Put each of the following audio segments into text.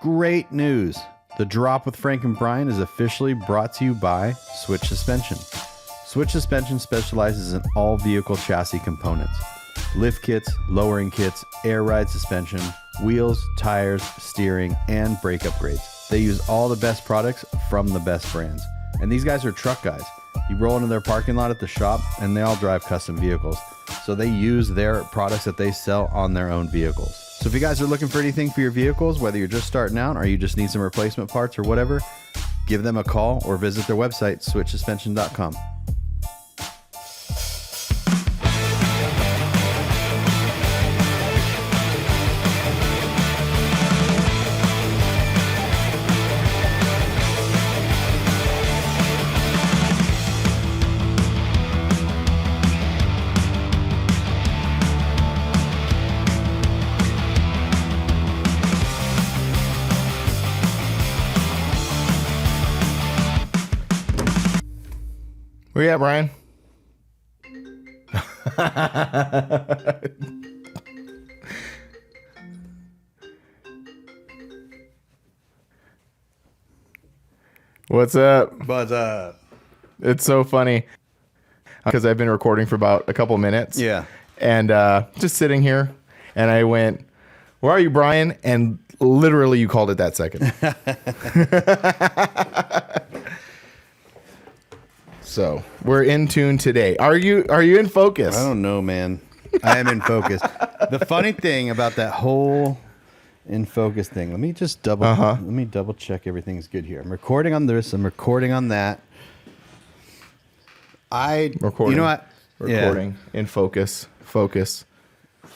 Great news. The Drop with Frank and Brian is officially brought to you by Switch Suspension. Switch Suspension specializes in all vehicle chassis components. Lift kits, lowering kits, air ride suspension, wheels, tires, steering, and brake upgrades. They use all the best products from the best brands. And these guys are truck guys. You roll into their parking lot at the shop and they all drive custom vehicles. So they use their products that they sell on their own vehicles. So if you guys are looking for anything for your vehicles, whether you're just starting out or you just need some replacement parts or whatever, give them a call or visit their website, switchsuspension.com. Where you at, Brian? What's up? What's up? It's so funny because I've been recording for about a couple minutes. Yeah. And just sitting here, and I went, "Where are you, Brian?" And literally, you called it that second. So we're in tune today. Are you in focus? I don't know, man. I am in focus. The funny thing about that whole in focus thing, let me double check everything's good here. I'm recording on this. I'm recording on that. Recording. You know what? Recording in focus. Focus.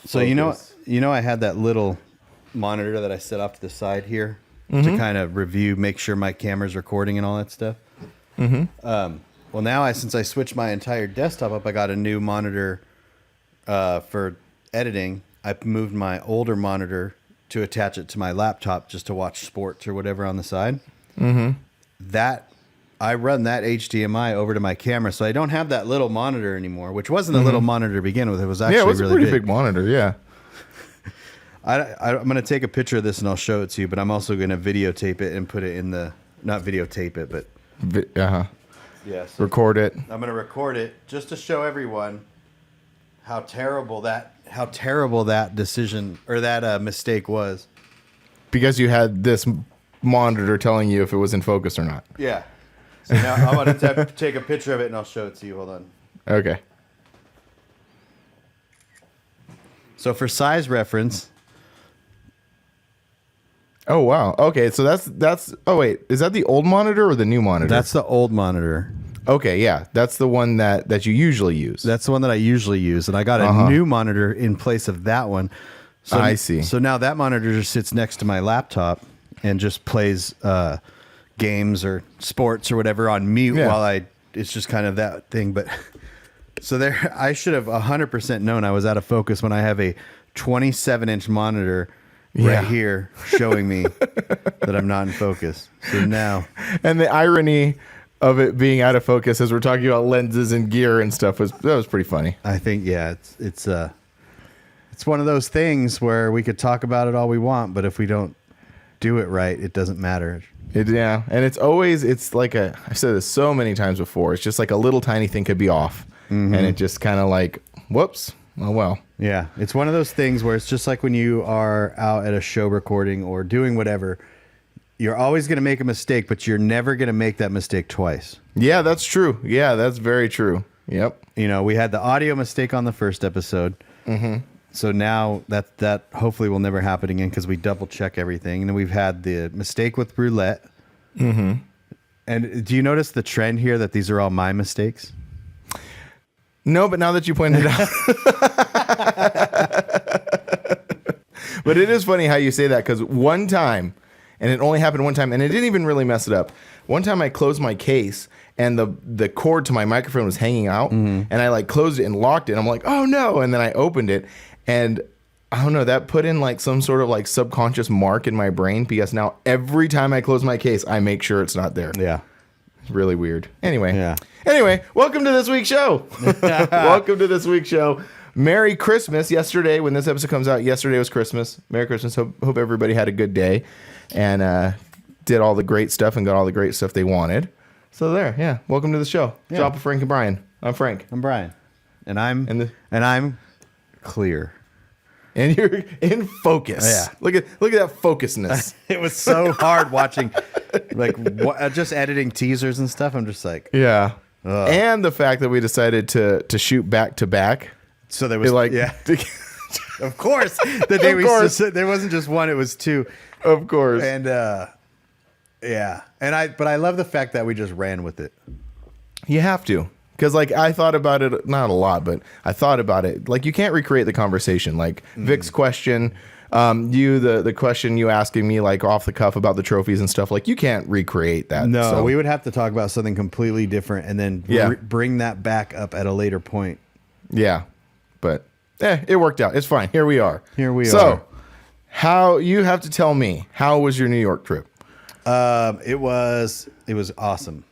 So I had that little monitor that I set off to the side here to kind of review, make sure my camera's recording and all that stuff. Mm-hmm. Well, now since I switched my entire desktop up, I got a new monitor for editing. I moved my older monitor to attach it to my laptop just to watch sports or whatever on the side. Mm-hmm. I run that HDMI over to my camera, so I don't have that little monitor anymore, which wasn't a little monitor to begin with. It was actually it was really a pretty big monitor, yeah. I'm going to take a picture of this and I'll show it to you, but I'm also going to videotape it and put it in the... Not videotape it, but... Yes. Record it. I'm going to record it just to show everyone how terrible that decision or that mistake was. Because you had this monitor telling you if it was in focus or not. Yeah. So now I'm going to take a picture of it and I'll show it to you. Hold on. Okay. So for size reference. Oh, wow. Okay, so that's... Oh, wait. Is that the old monitor or the new monitor? That's the old monitor. Okay, yeah. That's the one that you usually use. That's the one that I usually use. And I got a new monitor in place of that one. So, I see. So now that monitor just sits next to my laptop and just plays games or sports or whatever on mute while it's just kind of that thing. But so there, I should have 100% known I was out of focus when I have a 27-inch monitor right here showing me that I'm not in focus. So now. And the irony of it being out of focus as we're talking about lenses and gear and stuff was pretty funny. I think, it's one of those things where we could talk about it all we want, but if we don't do it right, it doesn't matter. And it's like I've said this so many times before. It's just like a little tiny thing could be off, and it just kind of like, whoops. Oh, well. Yeah, it's one of those things where it's just like when you are out at a show recording or doing whatever, you're always going to make a mistake, but you're never going to make that mistake twice. Yeah, that's true. Yeah, that's very true. Yep. We had the audio mistake on the first episode. Mm-hmm. So now that hopefully will never happen again because we double check everything. And then we've had the mistake with roulette. Mm-hmm. And do you notice the trend here that these are all my mistakes? No, but now that you pointed it out. But it is funny how you say that because one time, and it only happened one time, and it didn't even really mess it up. One time I closed my case and the cord to my microphone was hanging out, and I like closed it and locked it. And I'm like, oh no. And then I opened it and I don't know, that put in like some sort of like subconscious mark in my brain because now every time I close my case, I make sure it's not there. Yeah. It's really weird. Anyway, welcome to this week's show. Welcome to this week's show. Merry Christmas. Yesterday, when this episode comes out, yesterday was Christmas. Merry Christmas. Hope everybody had a good day and did all the great stuff and got all the great stuff they wanted. So there, yeah. Welcome to the show. Yeah. Drop of Frank and Brian. I'm Frank. I'm Brian. And I'm clear. And you're in focus. Yeah. Look at that focusness. It was so hard watching, just editing teasers and stuff. I'm just like, Yeah. Ugh. And the fact that we decided to shoot back to back. so there was Yeah. of course, the day Of we course. there wasn't just one, it was two. Of course. And yeah. But I love the fact that we just ran with it. You have to. Because, like, I thought about it, not a lot, but I thought about it. Like, you can't recreate the conversation. Like, Vic's question, the question you asking me, like, off the cuff about the trophies and stuff. Like, you can't recreate that. No, so. we would have to talk about something completely different and then Yeah. bring that back up at a later point. Yeah. But, it worked out. It's fine. Here we are. are. So, how, you have to tell me, how was your New York trip? It was awesome.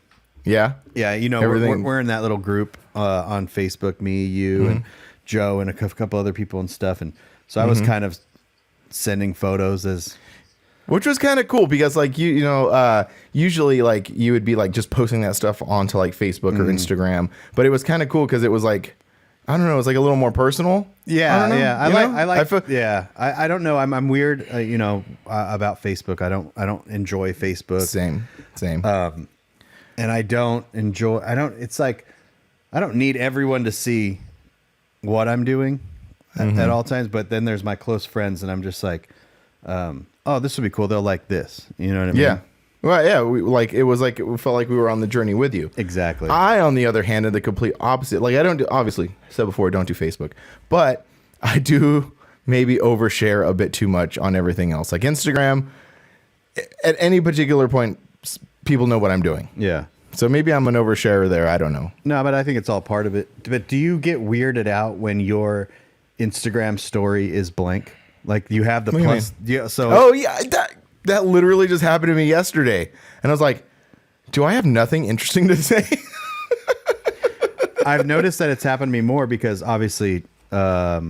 Yeah? Yeah, we're in that little group on Facebook, me, you, and Joe, and a couple other people and stuff. And so I was kind of sending photos as... Which was kind of cool because, like, usually, like, you would be, like, just posting that stuff onto, like, Facebook or Instagram. But it was kind of cool because it was, like, I don't know, it was, like, a little more personal. Yeah, I I don't know. I'm weird, about Facebook. I don't enjoy Facebook. Same. And it's like, I don't need everyone to see what I'm doing at all times. But then there's my close friends and I'm just like, oh, this would be cool. They'll like this. You know what I mean? Yeah. Well, yeah. It felt like we were on the journey with you. Exactly. I, on the other hand, am the complete opposite. Like, I don't do, obviously, said before, I don't do Facebook, but I do maybe overshare a bit too much on everything else. Like Instagram, at any particular point, people know what I'm doing. Yeah. So maybe I'm an oversharer there. I don't know. No, but I think it's all part of it. But do you get weirded out when your Instagram story is blank? Like you have the plus. Yeah. So. Oh yeah, that literally just happened to me yesterday, and I was like, "Do I have nothing interesting to say?" I've noticed that it's happened to me more because obviously, I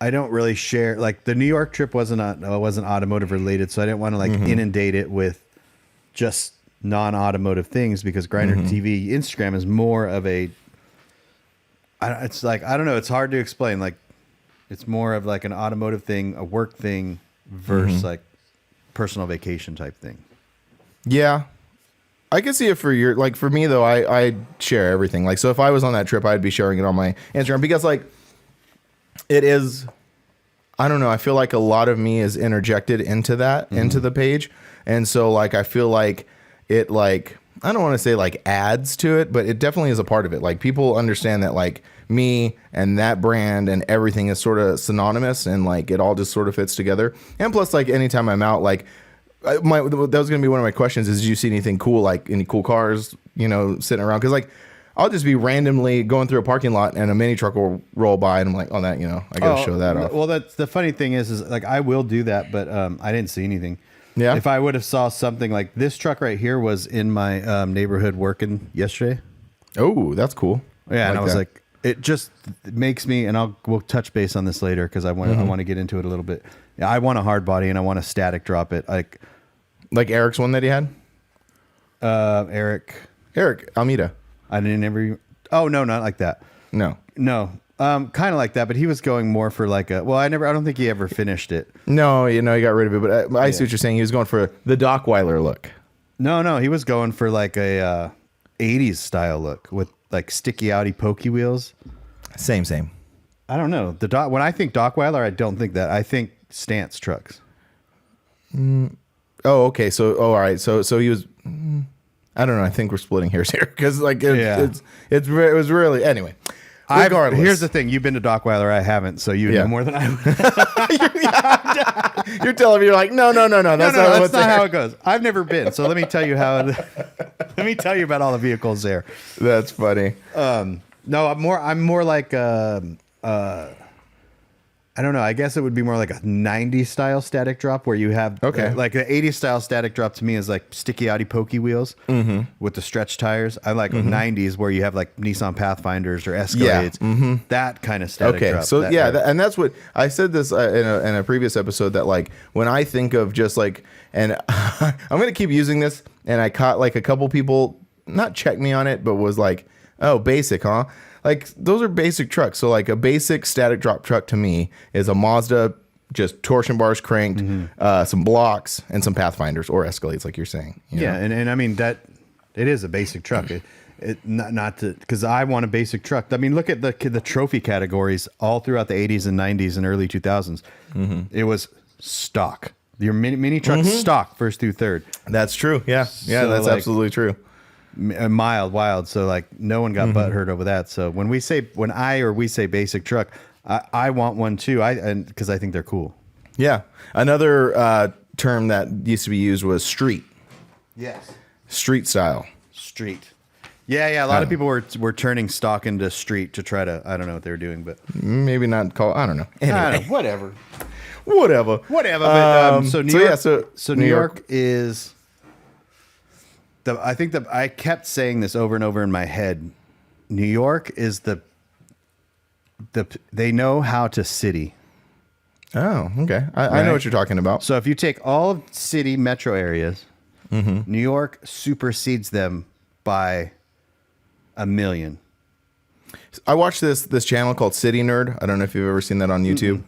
don't really share. Like the New York trip wasn't automotive related, so I didn't want to like inundate it with just non-automotive things because Grindr TV Instagram is more of a it's like I don't know, it's hard to explain. Like it's more of like an automotive thing, a work thing versus like personal vacation type thing. Yeah, I can see it for for me though. I share everything. Like, so if I was on that trip, I'd be sharing it on my Instagram because like it is, I don't know, I feel like a lot of me is interjected into that, into the page. And so like, I feel like it like, I don't want to say like adds to it, but it definitely is a part of it. Like people understand that like me and that brand and everything is sort of synonymous and like it all just sort of fits together. And plus like anytime I'm out, like that was going to be one of my questions is, did you see anything cool, like any cool cars, sitting around? Cause like I'll just be randomly going through a parking lot and a mini truck will roll by and I'm like, oh, that, I got to show that off. Well, that's the funny thing is like, I will do that, but I didn't see anything. Yeah. If I would have saw something like this truck right here was in my neighborhood working yesterday. Oh, that's cool. Yeah. And I was like, it just makes me, and we'll touch base on this later. Cause I want to get into it a little bit. Yeah. I want a hard body and I want to static drop it. Like Eric's one that he had? Eric Almeida. I didn't ever. Oh no, not like that. No. Kind of like that, but he was going more for like a. Well, I don't think he ever finished it. No, he got rid of it. But I see what you're saying. He was going for the Dockweiler look. No, he was going for like a 80s style look with like sticky outy pokey wheels. Same. I don't know. When I think Dockweiler, I don't think that. I think stance trucks. Oh, okay. So, all right. So he was. I don't know. I think we're splitting hairs here because like it was really anyway. Regardless. Here's the thing. You've been to Dockweiler. I haven't, so you know more than I would. You're telling me you're like, no. That's not how it goes. I've never been, so let me tell you let me tell you about all the vehicles there. That's funny. No, I'm more like at I don't know. I guess it would be more like a 90s style static drop where you have like the 80s style static drop to me is like sticky outy pokey wheels with the stretch tires. I like 90s where you have like Nissan Pathfinders or Escalades. That kind of static drop. So and that's what I said this in a previous episode that like when I think of just like, and I'm going to keep using this, and I caught like a couple people not check me on it, but was like, oh, basic, huh? Like those are basic trucks. So like a basic static drop truck to me is a Mazda, just torsion bars cranked, some blocks, and some Pathfinders or Escalades, like you're saying. You know? And I mean that it is a basic truck. It not to because I want a basic truck. I mean, look at the trophy categories all throughout the 80s and 90s and early 2000s. It was stock. Your mini truck stock first through third. That's true. Yeah, so that's like, absolutely true. Wild. So like no one got butthurt over that. So when we say basic truck, I want one too. Because I think they're cool. Yeah. Another term that used to be used was street. Yes. Street style. Street. Yeah. A lot of people were turning stock into street to try to. I don't know what they were doing, but maybe not call. I don't know. Anyway, whatever. But, so New York is. I think that I kept saying this over and over in my head. New York is they know how to city. Oh, okay. I know what you're talking about. So if you take all of city metro areas, New York supersedes them by 1 million. I watched this channel called City Nerd. I don't know if you've ever seen that on YouTube.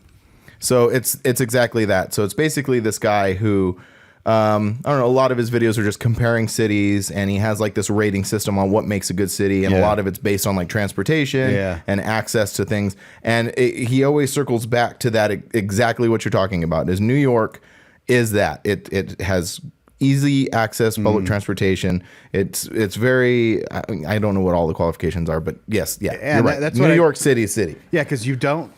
So it's exactly that. So it's basically this guy who I don't know, a lot of his videos are just comparing cities, and he has like this rating system on what makes a good city, and a lot of it's based on like transportation and access to things. And he always circles back to that exactly what you're talking about. Is New York is that it has easy access public transportation. It's very I don't know what all the qualifications are, but yes, you're right. That's New York City. Yeah, because you don't.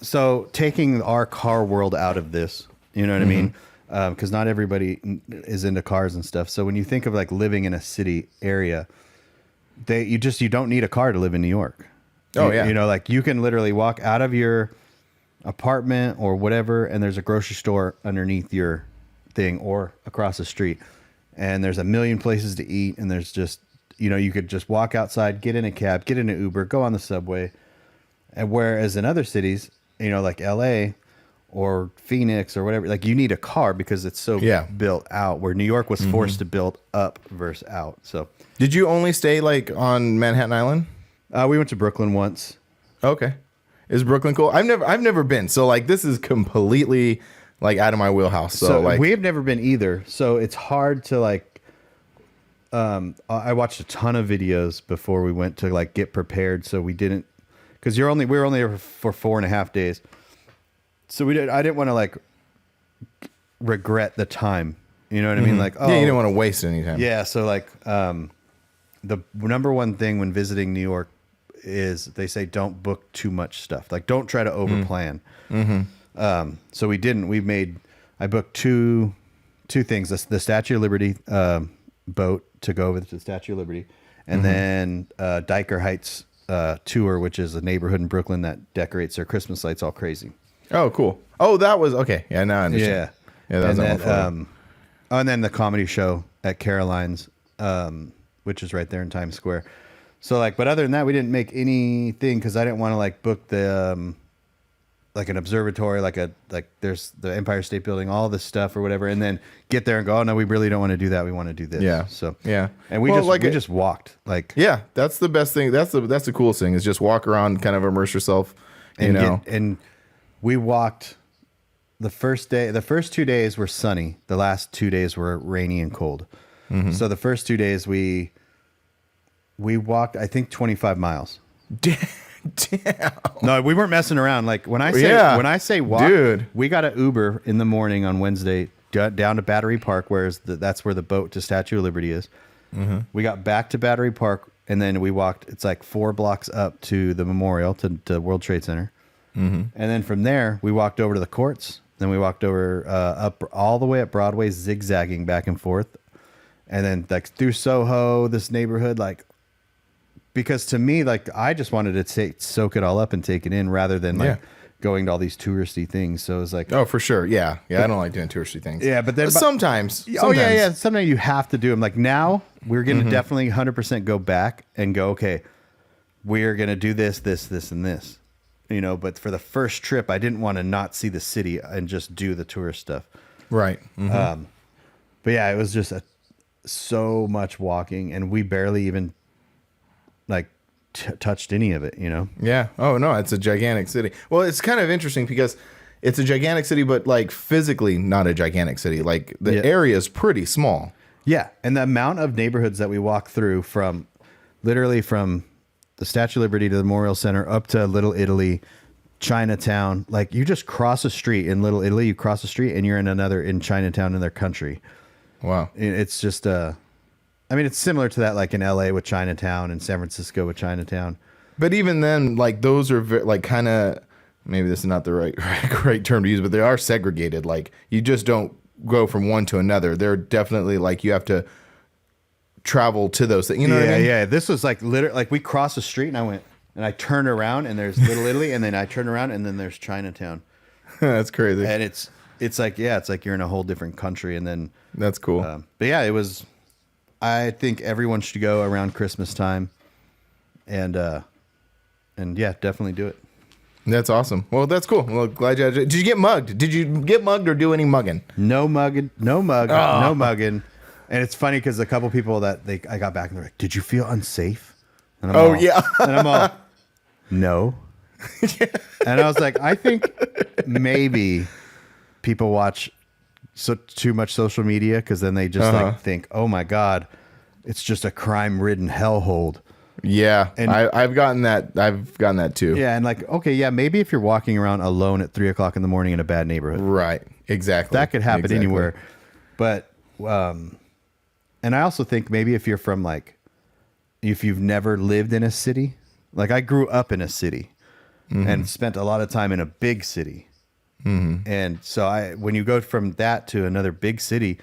So taking our car world out of this, you know what I mean? Because not everybody is into cars and stuff. So when you think of like living in a city area, you don't need a car to live in New York. You know, like you can literally walk out of your apartment or whatever, and there's a grocery store underneath your thing or across the street, and there's a million places to eat, and there's just, you know, you could just walk outside, get in a cab, get in an Uber, go on the subway. And whereas in other cities, you know, like LA or Phoenix or whatever, like you need a car because it's so built out, where New York was forced to build up versus out. So did you only stay like on Manhattan Island? We went to Brooklyn once. Okay. Is Brooklyn cool? I've never been. So like this is completely like out of my wheelhouse. So like we have never been either. So it's hard to like I watched a ton of videos before we went to like get prepared, so we didn't, because we were only there for 4.5 days. So I didn't want to like regret the time. You know what I mean? Like, you didn't want to waste any time. Yeah. So like, the number one thing when visiting New York is they say don't book too much stuff. Like, don't try to over plan. So we didn't. I booked two things: the Statue of Liberty boat to go over to the Statue of Liberty, and then Diker Heights tour, which is a neighborhood in Brooklyn that decorates their Christmas lights all crazy. Oh, cool. Oh, that was okay. Yeah, now I understand. Yeah, that was and then the comedy show at Caroline's, which is right there in Times Square. So like, but other than that, we didn't make anything because I didn't want to like book the like an observatory, like there's the Empire State Building, all this stuff or whatever, and then get there and go, oh no, we really don't want to do that. We want to do this. Yeah. So yeah, and we just walked like. Yeah, that's the best thing. That's the coolest thing is just walk around, kind of immerse yourself. And we walked the first day. The first 2 days were sunny. The last 2 days were rainy and cold. So the first 2 days we walked, I think, 25 miles. Damn. No, we weren't messing around. Like when I say walk, dude, we got an Uber in the morning on Wednesday down to Battery Park, that's where the boat to Statue of Liberty is. We got back to Battery Park, and then we walked. It's like 4 blocks up to the memorial to World Trade Center. And then from there, we walked over to the courts. Then we walked over up all the way up Broadway, zigzagging back and forth. And then like through Soho, this neighborhood, like, because to me, like, I just wanted to soak it all up and take it in rather than like going to all these touristy things. So it was like, Oh, for sure. Yeah. Yeah. I don't like doing touristy things. yeah, but then Sometimes. oh yeah. Sometimes you have to do them. Like now we're going to definitely 100% go back and go, okay, we're going to do this, and this, you know, but for the first trip, I didn't want to not see the city and just do the tourist stuff. Right. Mm-hmm. But yeah, it was just so much walking, and we barely even like touched any of it, you know? Yeah. Oh, no, it's a gigantic city. Well, it's kind of interesting because it's a gigantic city, but like physically not a gigantic city. Like the area is pretty small. Yeah. And the amount of neighborhoods that we walk through literally from the Statue of Liberty to the Memorial Center up to Little Italy, Chinatown, like you just cross a street in Little Italy, you cross the street and you're in Chinatown in their country. Wow. It's just, I mean, it's similar to that, like in LA with Chinatown and San Francisco with Chinatown. But even then, like those are like kind of, maybe this is not the right term to use, but they are segregated. Like you just don't go from one to another. They're definitely like you have to travel to those things. You know what I mean? Yeah. This was like literally like we crossed the street and I turned around and there's Little Italy and then I turn around and then there's Chinatown. That's crazy. And it's like you're in a whole different country. And then that's cool. But yeah, I think everyone should go around Christmas time and yeah, definitely do it. That's awesome. Well, that's cool. Well, glad you did you get mugged? Did you get mugged or do any mugging? No mugging, no mugging. And it's funny because a couple people I got back and they're like, "Did you feel unsafe?" And I'm and I'm all, "No." And I was like, I think maybe people watch too much social media because then they just like think, "Oh my God, it's just a crime-ridden hellhole." Yeah, and I've gotten that. I've gotten that too. Yeah, and like, okay, yeah, maybe if you're walking around alone at 3:00 in the morning in a bad neighborhood, right? Exactly, that could happen anywhere. But and I also think maybe if you're from like, if you've never lived in a city, like I grew up in a city and spent a lot of time in a big city, and so when you go from that to another big city.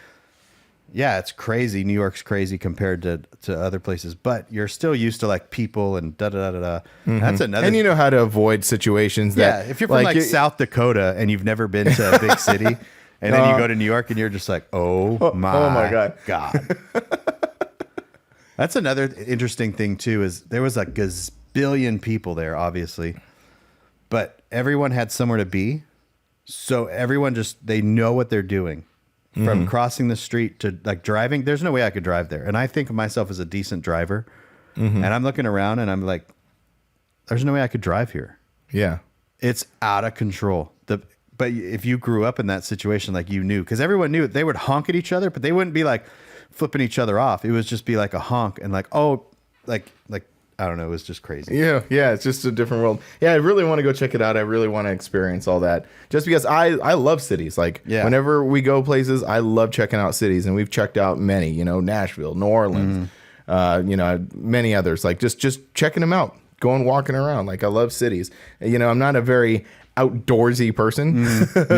Yeah, it's crazy. New York's crazy compared to other places, but you're still used to like people and da da da da. That's another. And you know how to avoid situations. That, if you're from like South Dakota and you've never been to a big city, and then you go to New York and you're just like, oh my God. That's another interesting thing too. Is there was a gazillion people there, obviously, but everyone had somewhere to be, so everyone they know what they're doing. From crossing the street to like driving, there's no way I could drive there. And I think of myself as a decent driver. And I'm looking around and I'm like, there's no way I could drive here. Yeah. It's out of control. But if you grew up in that situation, like you knew, because everyone knew they would honk at each other, but they wouldn't be like flipping each other off. It was just be like a honk and like, oh, like I don't know. It was just crazy. Yeah. It's just a different world. Yeah, I really want to go check it out. I really want to experience all that. Just because I love cities. Like whenever we go places, I love checking out cities, and we've checked out many. You know, Nashville, New Orleans, you know, many others. Like just checking them out, going walking around. Like I love cities. You know, I'm not a very outdoorsy person.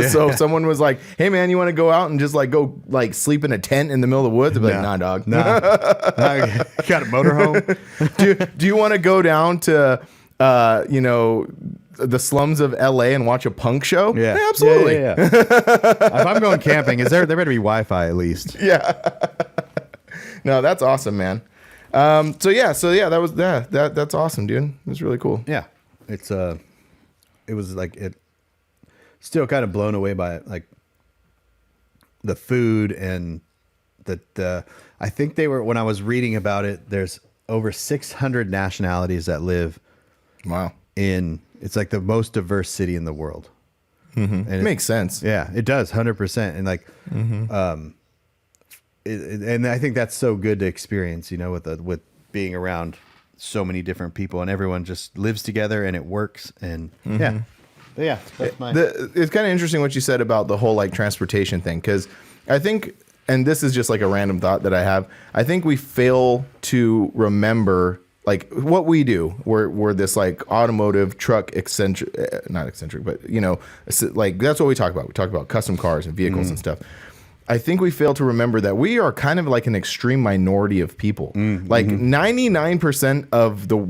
So if someone was like, hey man, you want to go out and just like go like sleep in a tent in the middle of the woods? I'd be like, nah dog. Nah. Got a motorhome. Do you want to go down to you know, the slums of LA and watch a punk show? Yeah, absolutely. Yeah. If I'm going camping, there better be Wi-Fi at least? Yeah. No, that's awesome, man. So yeah, that's awesome, dude. It was really cool. Yeah. It was like still kind of blown away by it, like the food and I think when I was reading about it, there's over 600 nationalities that live. Wow. It's like the most diverse city in the world. And it makes sense. Yeah, it does 100%. And like, and I think that's so good to experience, you know, with being around so many different people and everyone just lives together and it works. And yeah, that's it's kind of interesting what you said about the whole like transportation thing. Cause I think, and this is just like a random thought that I have, I think we fail to remember like what we do. We're this like automotive truck not eccentric, but you know, like that's what we talk about. We talk about custom cars and vehicles and stuff. I think we fail to remember that we are kind of like an extreme minority of people. Like 99% of the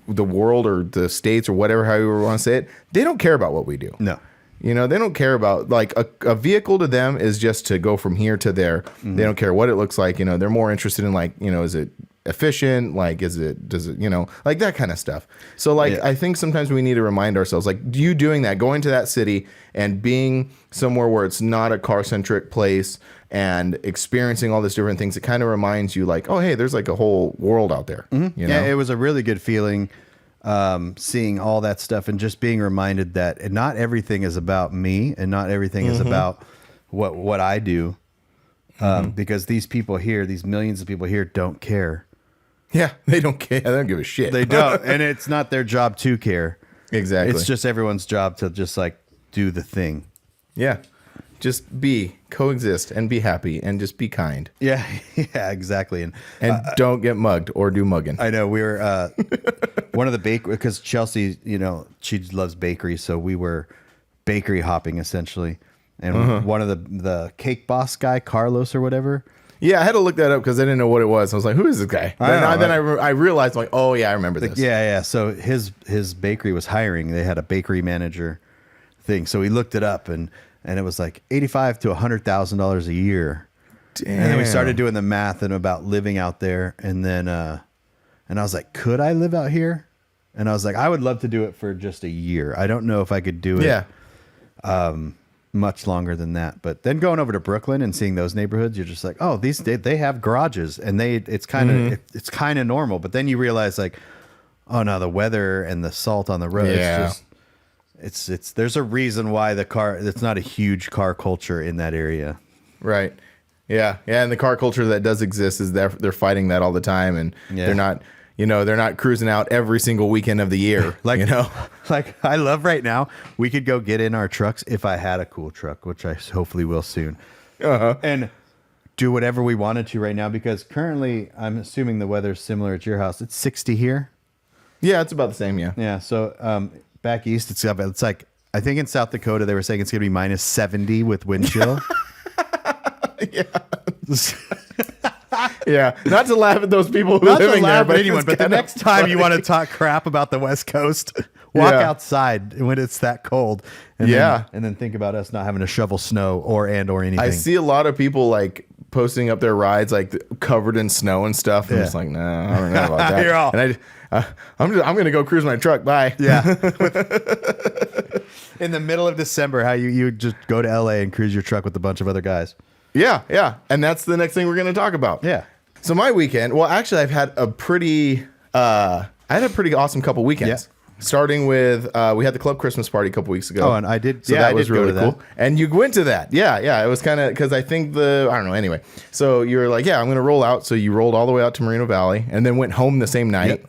the world or the states or whatever, however you want to say it, they don't care about what we do. No. You know, they don't care about, like, a vehicle to them is just to go from here to there. They don't care what it looks like. You know, they're more interested in, like, you know, is it efficient? Like, does it, you know, like that kind of stuff. So, like, I think sometimes we need to remind ourselves, like, you doing that, going to that city and being somewhere where it's not a car-centric place and experiencing all these different things, it kind of reminds you, like, oh, hey, there's like a whole world out there. You know? Yeah, it was a really good feeling. Seeing all that stuff and just being reminded that not everything is about me and not everything is about what I do. Because these people here, these millions of people here don't care. Yeah, they don't care. They don't give a shit. They don't. And it's not their job to care. Exactly. It's just everyone's job to just like do the thing. Yeah. Just coexist and be happy and just be kind. Yeah, yeah, exactly. And don't get mugged or do mugging. I know we were one of the bakery, because Chelsea, you know, she loves bakery, so we were bakery hopping essentially. And one of the cake boss guy, Carlos or whatever. Yeah, I had to look that up because I didn't know what it was. I was like, who is this guy? Then I realized, like, oh yeah, I remember this. Yeah. So his bakery was hiring. They had a bakery manager thing. So we looked it up and it was like $85,000 to $100,000 a year. Damn. And then we started doing the math and about living out there. And then, and I was like, could I live out here? And I was like, I would love to do it for just a year. I don't know if I could do it much longer than that. But then going over to Brooklyn and seeing those neighborhoods, you're just like, oh, they have garages and it's kind of normal. But then you realize, like, oh no, the weather and the salt on the road. Yeah. It's there's a reason why it's not a huge car culture in that area. Right. Yeah. Yeah. And the car culture that does exist is they're fighting that all the time. And they're not cruising out every single weekend of the year. Like, you know, like I love right now, we could go get in our trucks if I had a cool truck, which I hopefully will soon. And do whatever we wanted to right now, because currently I'm assuming the weather's similar at your house. It's 60 here. Yeah. It's about the same. Yeah. Yeah. So, back east, it's like, I think in South Dakota, they were saying it's going to be minus 70 with wind chill. Yeah. Yeah. Not to laugh at those people who are living there, but anyone. But the next time you want to talk crap about the West Coast, walk outside when it's that cold. And then think about us not having to shovel snow or anything. I see a lot of people like posting up their rides like covered in snow and stuff. I'm just like, nah, I don't know about that. And I'm going to go cruise my truck. Bye. Yeah. In the middle of December, how you just go to LA and cruise your truck with a bunch of other guys. Yeah. Yeah. And that's the next thing we're going to talk about. Yeah. So my weekend, well, actually I've had a pretty awesome couple weekends. Yeah. Starting with, we had the club Christmas party a couple weeks ago. Oh, and I did. So that was really cool. And you went to that. Yeah. Yeah. It was kind of, because I think I don't know. Anyway, so you were like, yeah, I'm going to roll out. So you rolled all the way out to Moreno Valley and then went home the same night,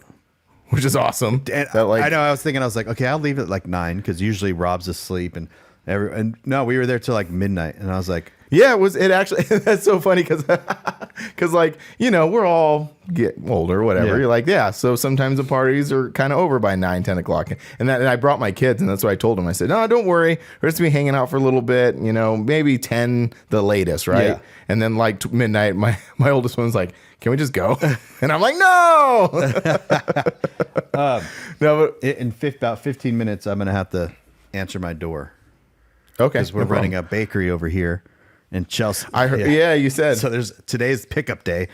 which is awesome. And I know. I was like, okay, I'll leave at like 9 because usually Rob's asleep and no, we were there till like midnight. And I was like, yeah, it actually, that's so funny because like, you know, we're all get older or whatever. Yeah. You're like, yeah. So sometimes the parties are kind of over by 9, 10 o'clock. And I brought my kids and that's what I told them. I said, no, don't worry. We're just going to be hanging out for a little bit, you know, maybe 10 the latest. Right. Yeah. And then like midnight, my oldest one's like, can we just go? And I'm like, no. No, but in about 15 minutes, I'm going to have to answer my door. Okay. Because we're running a bakery over here. In Chelsea. I heard, yeah, you said. So today's pickup day,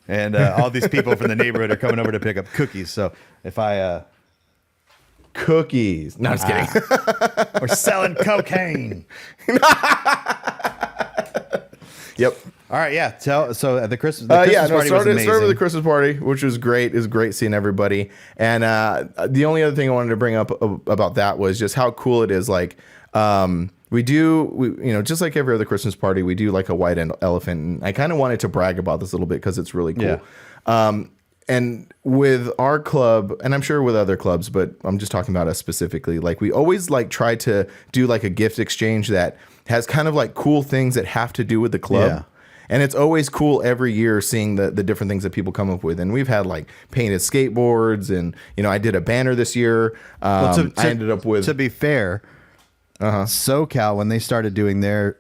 and all these people from the neighborhood are coming over to pick up cookies. So if I cookies, no, I'm just kidding. We're selling cocaine. Yep. All right, yeah. So at the Christmas party was amazing. Started with the Christmas party, which was great. It was great seeing everybody. And the only other thing I wanted to bring up about that was just how cool it is. Like, we just like every other Christmas party, we do like a white elephant. And I kind of wanted to brag about this a little bit because it's really cool. Yeah. And with our club, and I'm sure with other clubs, but I'm just talking about us specifically, like we always like try to do like a gift exchange that has kind of like cool things that have to do with the club. Yeah. And it's always cool every year seeing the different things that people come up with. And we've had like painted skateboards and, you know, I did a banner this year. I ended up with... To be fair... SoCal, when they started doing their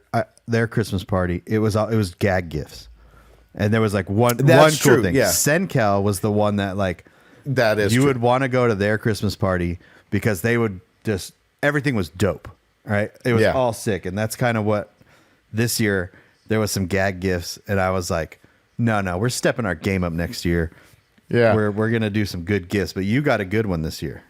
Christmas party, it was gag gifts, and there was like one cool thing. Yeah. SenCal was the one that like That is You true. would want to go to their Christmas party because they would just, everything was dope, right? It was Yeah. all sick. And that's kind of what this year, there was some gag gifts. And I was like, no, we're stepping our game up next year. Yeah. We're going to do some good gifts. But you got a good one this year.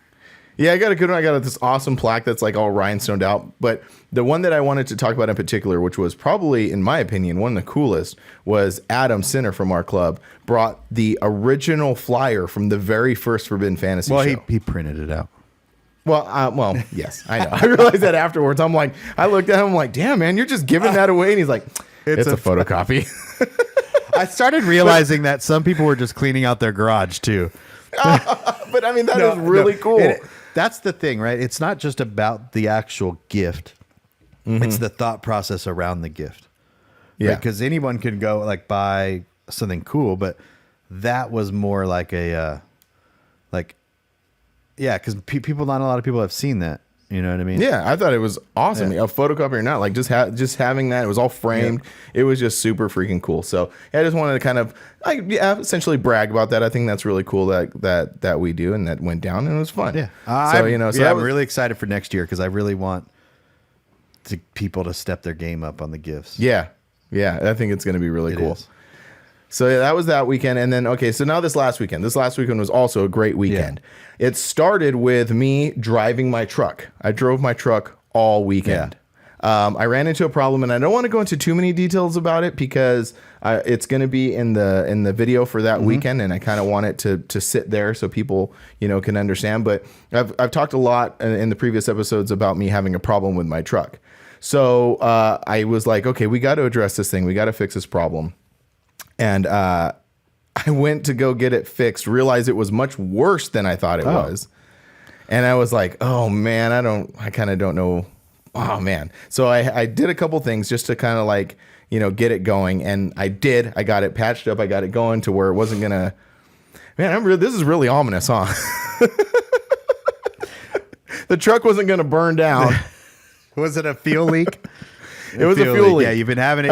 Yeah, I got a good one. I got this awesome plaque that's like all rhinestoned out. But the one that I wanted to talk about in particular, which was probably, in my opinion, one of the coolest, was Adam Sinner from our club brought the original flyer from the very first Forbidden Fantasy Well, show. he printed it out. Well, yes, I know. I realized that afterwards. I'm like, I looked at him, I'm like, damn, man, you're just giving that away. And he's like, it's a photocopy. I started realizing that some people were just cleaning out their garage too. But I mean, that is really cool. That's the thing, right? It's not just about the actual gift. It's the thought process around the gift. Yeah. Because anyone can go like buy something cool, but that was more like a, because people, not a lot of people have seen that. You know what I mean? Yeah, I thought it was awesome. Yeah. A photocopy or not, like just having that, it was all framed. Yeah. It was just super freaking cool. So I just wanted to kind of, essentially brag about that. I think that's really cool that we do, and that went down, and it was fun. Yeah. I'm really excited for next year because I really want people to step their game up on the gifts. Yeah, I think it's going to be really cool. Is. So yeah, that was that weekend. And then, okay, so now this last weekend was also a great weekend. Yeah. It started with me driving my truck. I drove my truck all weekend. Yeah. I ran into a problem, and I don't want to go into too many details about it because it's going to be in the video for that weekend, and I kind of want it to sit there so people, can understand. But I've talked a lot in the previous episodes about me having a problem with my truck. So I was like, okay, we got to address this thing. We got to fix this problem. And I went to go get it fixed, realized it was much worse than I thought it was. And I was like, oh man, I kind of don't know. Oh man. So I did a couple things just to kind of like, get it going. And I did. I got it patched up. I got it going to where it wasn't going to, man, this is really ominous, huh? The truck wasn't going to burn down. Was it a fuel leak? It was a fuel leak. Yeah, you've been having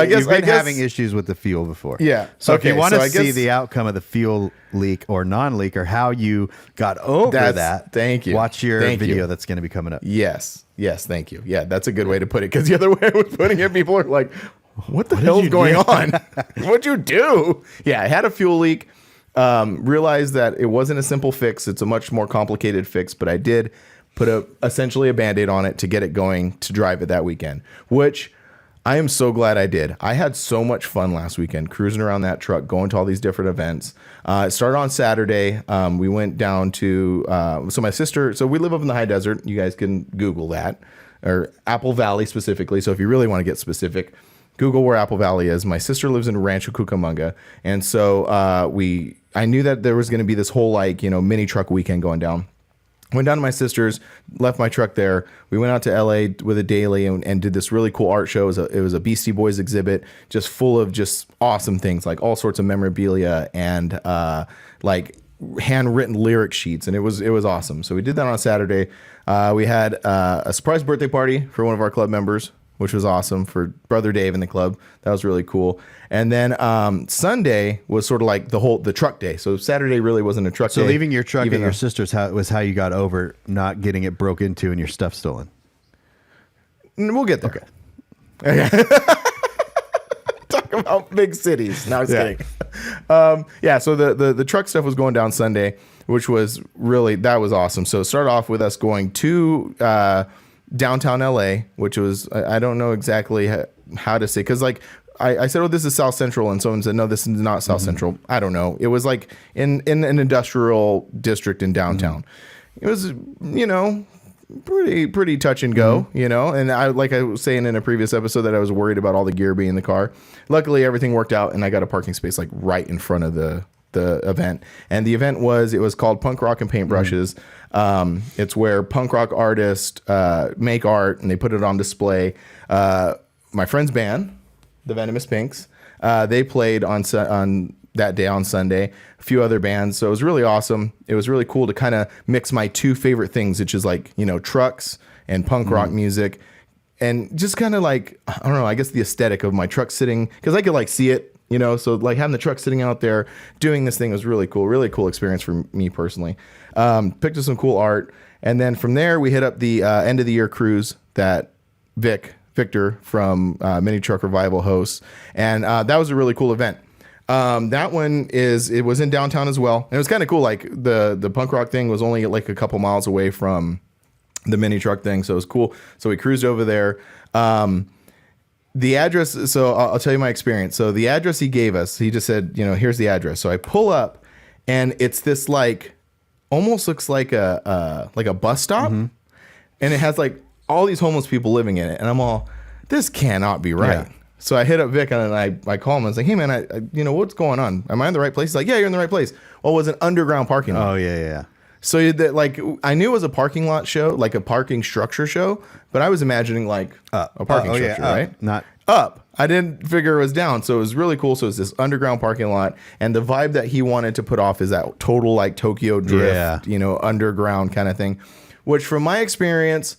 having issues with the fuel before. Yeah. So if you want to see guess the outcome of the fuel leak or non-leak, or how you got over that, thank you. Watch your video that's going to be coming up. Yes, thank you. Yeah, that's a good way to put it. Because the other way I was putting it, people are like, "What the hell is going on? What'd you do?" Yeah, I had a fuel leak. Realized that it wasn't a simple fix. It's a much more complicated fix. But I did put essentially a Band-Aid on it to get it going to drive it that weekend, which I am so glad I did. I had so much fun last weekend cruising around that truck, going to all these different events. It started on Saturday. We went down to, so my sister, so we live up in the high desert. You guys can Google that, or Apple Valley specifically. So if you really want to get specific, Google where Apple Valley is. My sister lives in Rancho Cucamonga. And so I knew that there was going to be this whole mini truck weekend going down. Went down to my sister's, left my truck there. We went out to LA with a daily and did this really cool art show. It was a Beastie Boys exhibit, just full of just awesome things, like all sorts of memorabilia and like handwritten lyric sheets. And it was awesome. So we did that on Saturday. We had a surprise birthday party for one of our club members, which was awesome, for Brother Dave in the club. That was really cool. And then Sunday was sort of like the truck day. So Saturday really wasn't a truck day. So leaving your truck at your sister's house was how you got over not getting it broke into and your stuff stolen. We'll get there. Okay. Talk about big cities. No, I was kidding. So the truck stuff was going down Sunday, which was that was awesome. So it started off with us going to downtown LA, which was, I don't know exactly how to say, because I said, oh, this is South Central, and someone said, no, this is not South Central. I don't know. It was like in an industrial district in downtown. It was, pretty touch and go, and I was saying in a previous episode that I was worried about all the gear being in the car. Luckily, everything worked out, and I got a parking space like right in front of the event. And the event was called Punk Rock and Paintbrushes. It's where punk rock artists make art, and they put it on display. My friend's band, the Venomous Pinks, they played on that day on Sunday. A few other bands, so it was really awesome. It was really cool to kind of mix my two favorite things, which is trucks and punk rock music, and just kind of I don't know, I guess the aesthetic of my truck sitting, because I could see it you know, so like having the truck sitting out there doing this thing was really cool experience for me personally. Picked up some cool art. And then from there, we hit up the end of the year cruise that Victor from Mini Truck Revival hosts. And that was a really cool event. That one it was in downtown as well. And it was kind of cool. Like the punk rock thing was only like a couple miles away from the mini truck thing. So it was cool. So we cruised over there. The address. So I'll tell you my experience. So the address he gave us, he just said, you know, here's the address. So I pull up and it's this like, almost looks like a bus stop. And it has like all these homeless people living in it. And I'm all, this cannot be right. Yeah. So I hit up Vic and I call him and I was like, hey man, I you know, what's going on? Am I in the right place? He's like, yeah, you're in the right place. Well, it was an underground parking lot. Oh yeah. So like I knew it was a parking lot show, like a parking structure show, but I was imagining like a parking structure, right? Not up. I didn't figure it was down. So it was really cool. So it's this underground parking lot, and the vibe that he wanted to put off is that total like Tokyo Drift, you know, underground kind of thing, which from my experience,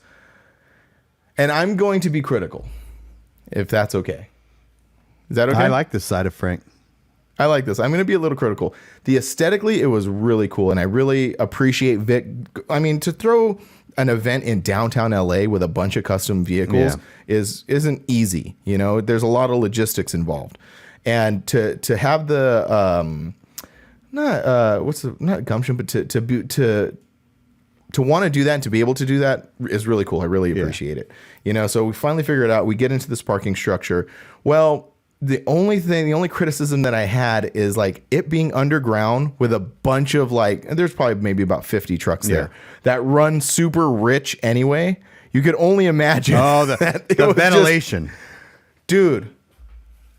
and I'm going to be critical, if that's okay. Is that okay? I like this side of Frank. I like this. I'm going to be a little critical. The aesthetically, it was really cool, and I really appreciate Vic. I mean, to throw an event in downtown LA with a bunch of custom vehicles isn't easy. You know, there's a lot of logistics involved, and to have the not gumption, but to want to do that and to be able to do that is really cool. I really appreciate it. You know, so we finally figured it out. We get into this parking structure. Well, the only criticism that I had is like it being underground with a bunch of like, there's probably maybe about 50 trucks there that run super rich anyway. You could only imagine. Oh, the ventilation. Dude,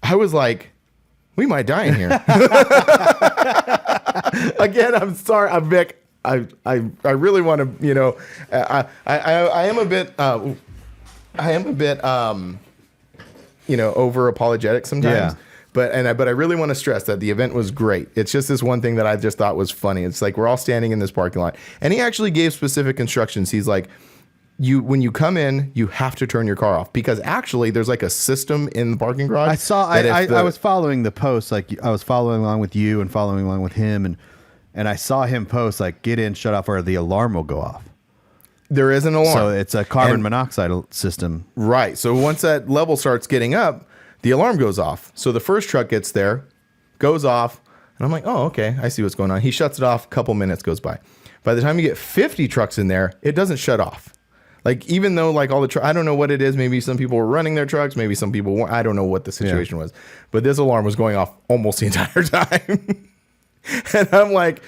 I was like, we might die in here. Again, I'm sorry. I'm Vic. I really want to, you know, I am a bit, you know, over apologetic sometimes. But I really want to stress that the event was great. It's just this one thing that I just thought was funny. It's like we're all standing in this parking lot, and he actually gave specific instructions. He's like, when you come in, you have to turn your car off, because actually there's like a system in the parking garage. I was following the post, like I was following along with you and following along with him, and I saw him post like get in, shut off, or the alarm will go off. There is an alarm. So it's a carbon monoxide system. Right. So once that level starts getting up, the alarm goes off. So the first truck gets there, goes off, and I'm like, oh, okay, I see what's going on. He shuts it off, a couple minutes goes by. By the time you get 50 trucks in there, it doesn't shut off. Like, even though like all the I don't know what it is. Maybe some people were running their trucks. Maybe some people weren't. I don't know what the situation was. But this alarm was going off almost the entire time. And I'm like,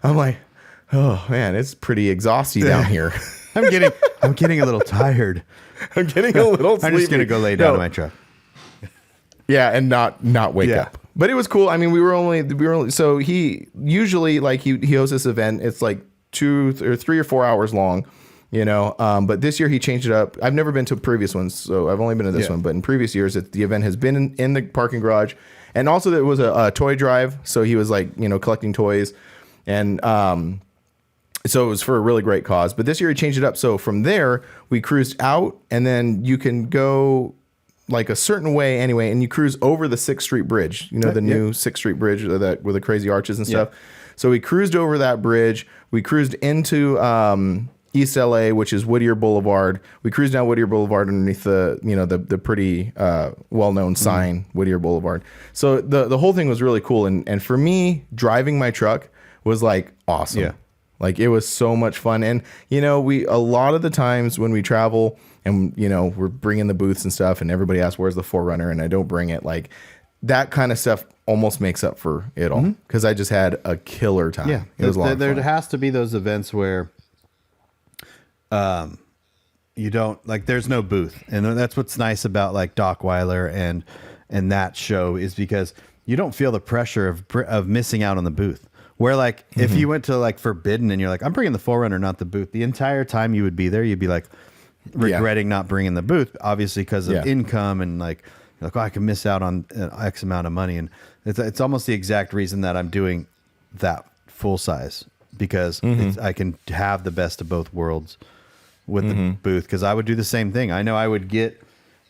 oh man, it's pretty exhausting down here. I'm getting a little tired. I'm getting a little sleepy. I'm just gonna go lay down in my truck. Yeah, and not wake up. But it was cool. I mean, we were only so he usually like he hosts this event. It's like 2 or 3 or 4 hours long, you know. But this year he changed it up. I've never been to previous ones, so I've only been to this one. But in previous years, the event has been in the parking garage, and also there was a toy drive. So he was like, you know, collecting toys, and so it was for a really great cause. But this year he changed it up. So from there we cruised out, and then you can go like a certain way anyway, and you cruise over the 6th Street Bridge. You know, the new 6th Street Bridge that with the crazy arches and stuff. So we cruised over that bridge. We cruised into East LA, which is Whittier Boulevard. We cruised down Whittier Boulevard underneath the pretty well-known sign, Whittier Boulevard. So the whole thing was really cool. And for me, driving my truck was like awesome. Yeah. Like it was so much fun. And, you know, a lot of the times when we travel and, you know, we're bringing the booths and stuff and everybody asks, where's the 4Runner? And I don't bring it. Like that kind of stuff almost makes up for it all, because I just had a killer time. Yeah. It was a lot of fun. There has to be those events where you don't like, there's no booth. And that's what's nice about like Doc Weiler and that show, is because you don't feel the pressure of missing out on the booth. Where like if you went to like Forbidden and you're like, I'm bringing the 4Runner, not the booth, the entire time you would be there, you'd be like regretting not bringing the booth, obviously because of income, and like you're like, oh, I can miss out on X amount of money. And it's almost the exact reason that I'm doing that full size, because I can have the best of both worlds with the booth, because I would do the same thing. I know I would get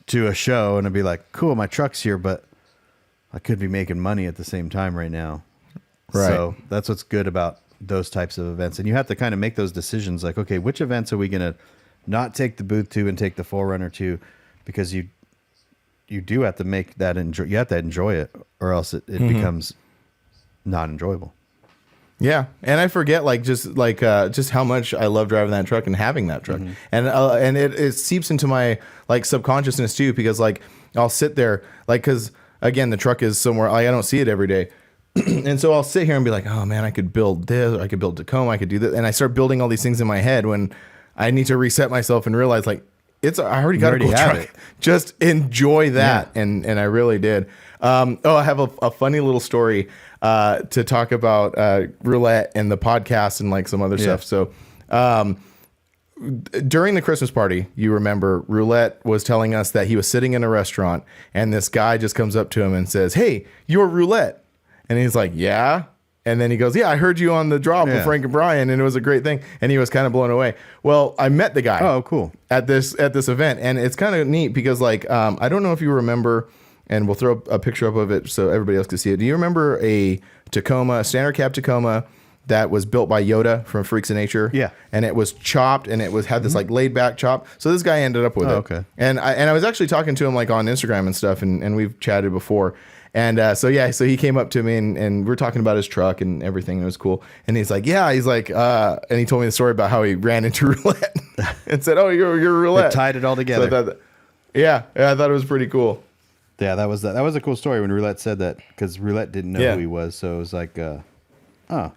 to a show and I'd be like, cool, my truck's here, but I could be making money at the same time right now. Right. So that's what's good about those types of events. And you have to kind of make those decisions like, okay, which events are we going to not take the booth to and take the Forerunner to? Because you do have to make that you have to enjoy it, or else it becomes not enjoyable. Yeah, and I forget just how much I love driving that truck and having that truck, and it seeps into my like subconsciousness too, because like I'll sit there because again the truck is somewhere I don't see it every day, and so I'll sit here and be like, oh man, I could build this, I could build Tacoma, I could do this, and I start building all these things in my head when I need to reset myself and realize like I already got a cool truck. Just enjoy that, and I really did. I have a funny little story to talk about roulette and the podcast and like some other stuff. So during the Christmas party, you remember Roulette was telling us that he was sitting in a restaurant and this guy just comes up to him and says, "Hey, you're Roulette." And he's like, "Yeah." And then he goes, "Yeah, I heard you on the drop with Frank and Brian, and it was a great thing." And he was kind of blown away. Well, I met the guy. Oh, cool. At this event, and it's kind of neat because like I don't know if you remember, and we'll throw a picture up of it so everybody else can see it. Do you remember a standard cab Tacoma that was built by Yoda from Freaks of Nature? Yeah. And it was chopped, and it had this like laid back chop. So this guy ended up with it. Okay. And I was actually talking to him like on Instagram and stuff, and we've chatted before. And so he came up to me and we're talking about his truck and everything. And it was cool. And he's like, and he told me the story about how he ran into Roulette and said, "Oh, you're Roulette." They tied it all together. So I thought it was pretty cool. Yeah, that was a cool story when Roulette said that, because Roulette didn't know who he was. So it was like, And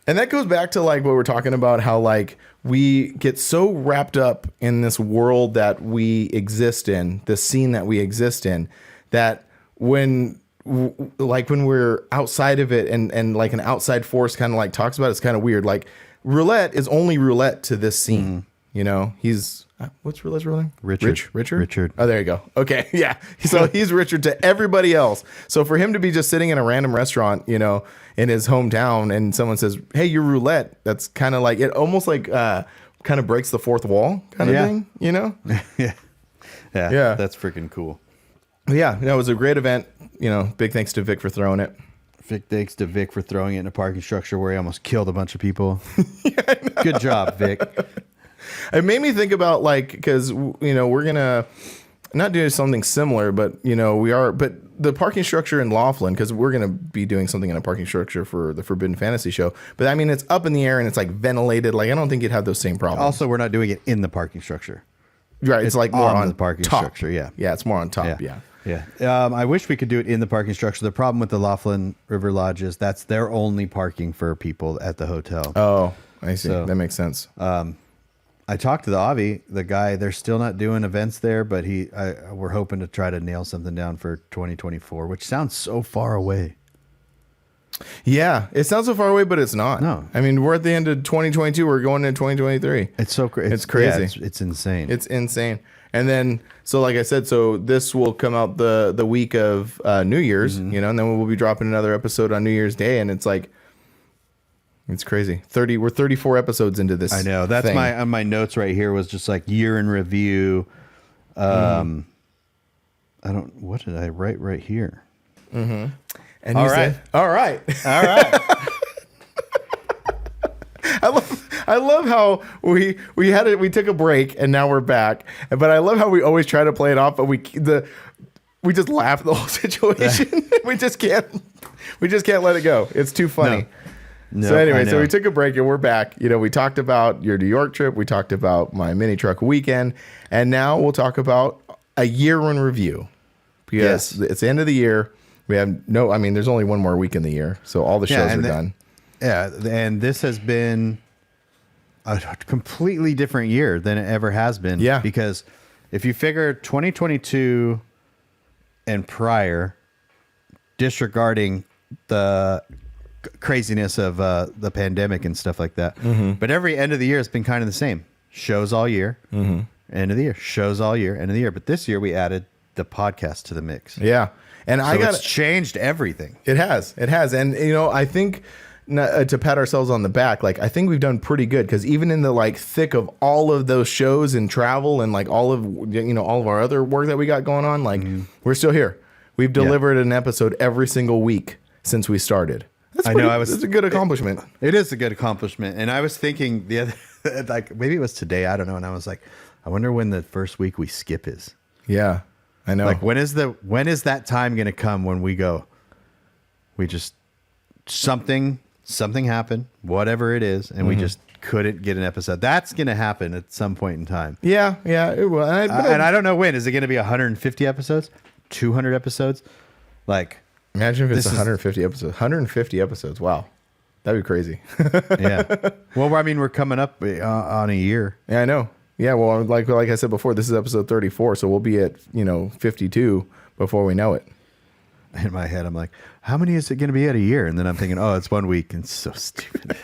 that goes back to like what we're talking about, how like we get so wrapped up in this world that we exist in, the scene that we exist in, that when we're outside of it and like an outside force kind of like talks about it, it's kind of weird. Like Roulette is only Roulette to this scene. You know, he's what's Roulette's real name? Richard. Oh, there you go. Okay. Yeah. So he's Richard to everybody else. So for him to be just sitting in a random restaurant, you know, in his hometown, and someone says, "Hey, you're Roulette," that's kind of like, it almost like kind of breaks the fourth wall kind of thing, you know? Yeah. That's freaking cool. Yeah, it was a great event. You know, big thanks to Vic for throwing it. Thanks to Vic for throwing it in a parking structure where he almost killed a bunch of people. Good job, Vic. It made me think about like, because, you know, we're going to not do something similar, but, you know, but the parking structure in Laughlin, because we're going to be doing something in a parking structure for the Forbidden Fantasy show. But I mean, it's up in the air and it's like ventilated. Like, I don't think you'd have those same problems. Also, we're not doing it in the parking structure. Right. It's like more on the parking top. structure. Yeah. Yeah. It's more on top. Yeah. I wish we could do it in the parking structure. The problem with the Laughlin River Lodge is that's their only parking for people at the hotel. Oh, I see. So, that makes sense. I talked to the Avi, the guy. They're still not doing events there, but we're hoping to try to nail something down for 2024, which sounds so far away. Yeah, it sounds so far away, but it's not. No. I mean, we're at the end of 2022. We're going into 2023. It's so crazy. It's crazy. Yeah, it's insane. It's insane. And then, so like I said, so this will come out the week of New Year's, you know, and then we'll be dropping another episode on New Year's Day. And it's like, it's crazy. We're 34 episodes into this. I know. That's thing. my notes right here was just like year in review. What did I write right here? And all you right. said, all right. I love how we took a break and now we're back. But I love how we always try to play it off, but we just laugh at the whole situation. we just can't let it go. It's too funny. No, so anyway, so we took a break and we're back. You know, we talked about your New York trip. We talked about my mini truck weekend. And now we'll talk about a year in review. Because it's the end of the year. We have there's only one more week in the year. So all the shows are done. Yeah. And this has been a completely different year than it ever has been. Yeah. Because if you figure 2022 and prior, disregarding the craziness of the pandemic and stuff like that. But every end of the year has been kind of the same. Shows all year. End of the year. Shows all year. End of the year. But this year we added the podcast to the mix. Yeah. And it's changed everything. It has. And, you know, I think to pat ourselves on the back, like, I think we've done pretty good because even in the like thick of all of those shows and travel and like all of our other work that we got going on, like we're still here. We've delivered an episode every single week since we started. That's a good accomplishment. It is a good accomplishment. And I was thinking the other, like maybe it was today, I don't know. And I was like, I wonder when the first week we skip is. Yeah, I know. Like when is that time going to come when we go, we just, something happened, whatever it is. And we just couldn't get an episode. That's going to happen at some point in time. Yeah, it will. And I don't know when. Is it going to be 150 episodes? 200 episodes? Like, imagine if it's 150 episodes. 150 episodes. Wow. That'd be crazy. Yeah. Well, I mean, we're coming up on a year. Yeah, I know. Yeah, well, like I said before, this is episode 34, so we'll be at, 52 before we know it. In my head, I'm like, how many is it going to be at a year? And then I'm thinking, oh, it's 1 week. And it's so stupid.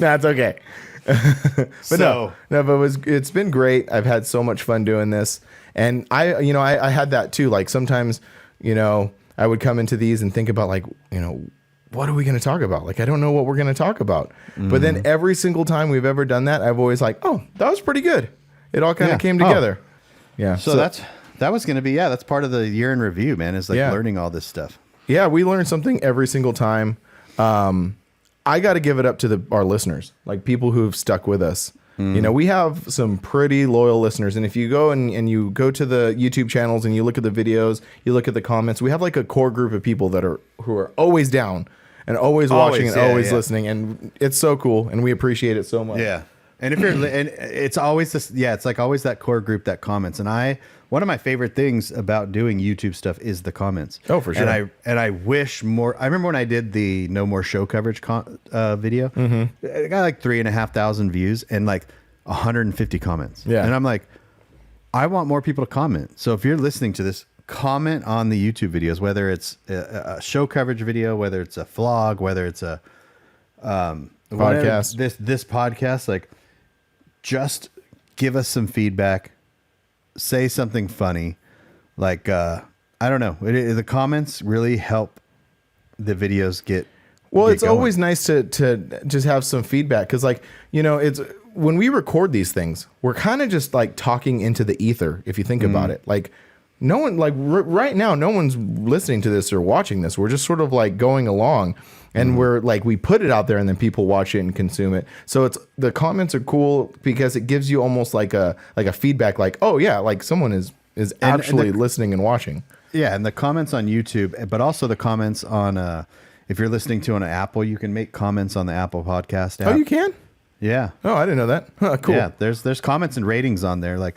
No, it's okay. But it's been great. I've had so much fun doing this. And I had that too. Like sometimes, I would come into these and think about like, what are we going to talk about? Like, I don't know what we're going to talk about. But then every single time we've ever done that, I've always like, oh, that was pretty good. It all kind of came together. Yeah. So that was going to be, that's part of the year in review, man, is like learning all this stuff. Yeah. We learn something every single time. I got to give it up to our listeners, like people who've stuck with us. We have some pretty loyal listeners. And if you go and you go to the YouTube channels and you look at the videos, you look at the comments, we have like a core group of people who are always down and always watching and always listening. And it's so cool. And we appreciate it so much. Yeah. And if you're, and it's always this, it's like always that core group that comments. And one of my favorite things about doing YouTube stuff is the comments. Oh, for sure. And I wish more. I remember when I did the No More Show Coverage video, it got like 3,500 views and like 150 comments. Yeah. And I'm like, I want more people to comment. So if you're listening to this, comment on the YouTube videos, whether it's a show coverage video, whether it's a vlog, whether it's a podcast, this podcast, like just give us some feedback. Say something funny. Like, I don't know. The comments really help the videos get it's going. always nice to just have some feedback. Cause like, it's when we record these things, we're kind of just like talking into the ether. If you think about it, like no one, like right now, no one's listening to this or watching this. We're just sort of like going along. And we're like, we put it out there and then people watch it and consume it. So the comments are cool because it gives you almost like a feedback, like, oh yeah, like someone is actually listening and watching. Yeah. And the comments on YouTube, but also the comments on, if you're listening to an Apple, you can make comments on the Apple podcast app. Oh, you can? Yeah. Oh, I didn't know that. Huh, cool. Yeah. There's comments and ratings on there. Like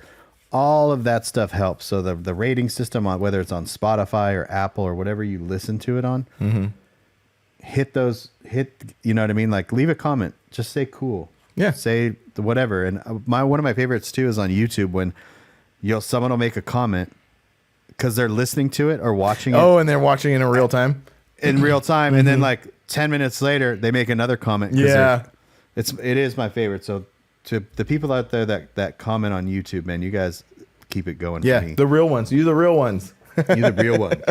all of that stuff helps. So the rating system on whether it's on Spotify or Apple or whatever you listen to it on, hit, you know what I mean? Like leave a comment, just say cool. Yeah. Say whatever. And one of my favorites too is on YouTube when someone will make a comment because they're listening to it or watching it. Oh, and they're watching it in real time. And then like 10 minutes later, they make another comment. Yeah. It is my favorite. So to the people out there that comment on YouTube, man, you guys keep it going. Yeah. For me. The real ones. You the real ones. You the real one.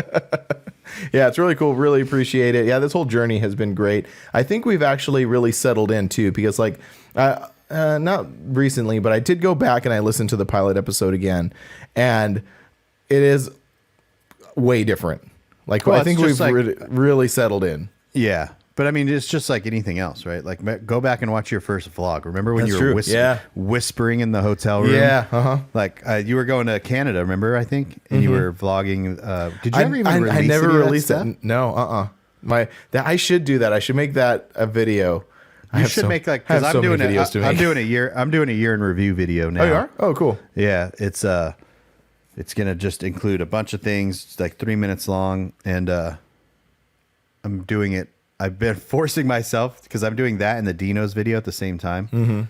Yeah, it's really cool. Really appreciate it. Yeah, this whole journey has been great. I think we've actually really settled in too, because like, not recently, but I did go back and I listened to the pilot episode again, and it is way different. Like, I think we've really settled in. Yeah. But I mean, it's just like anything else, right? Like go back and watch your first vlog. Remember when you were whispering in the hotel room? Yeah. Like you were going to Canada, remember, I think? And you were vlogging. Did you ever even release I never released that? it. No, I should do that. I should make that a video. You should make like, because I'm doing a year in review video now. Oh, you are? Oh, cool. Yeah. It's going to just include a bunch of things. It's like 3 minutes long. And I'm doing it. I've been forcing myself because I'm doing that and the Dinos video at the same time.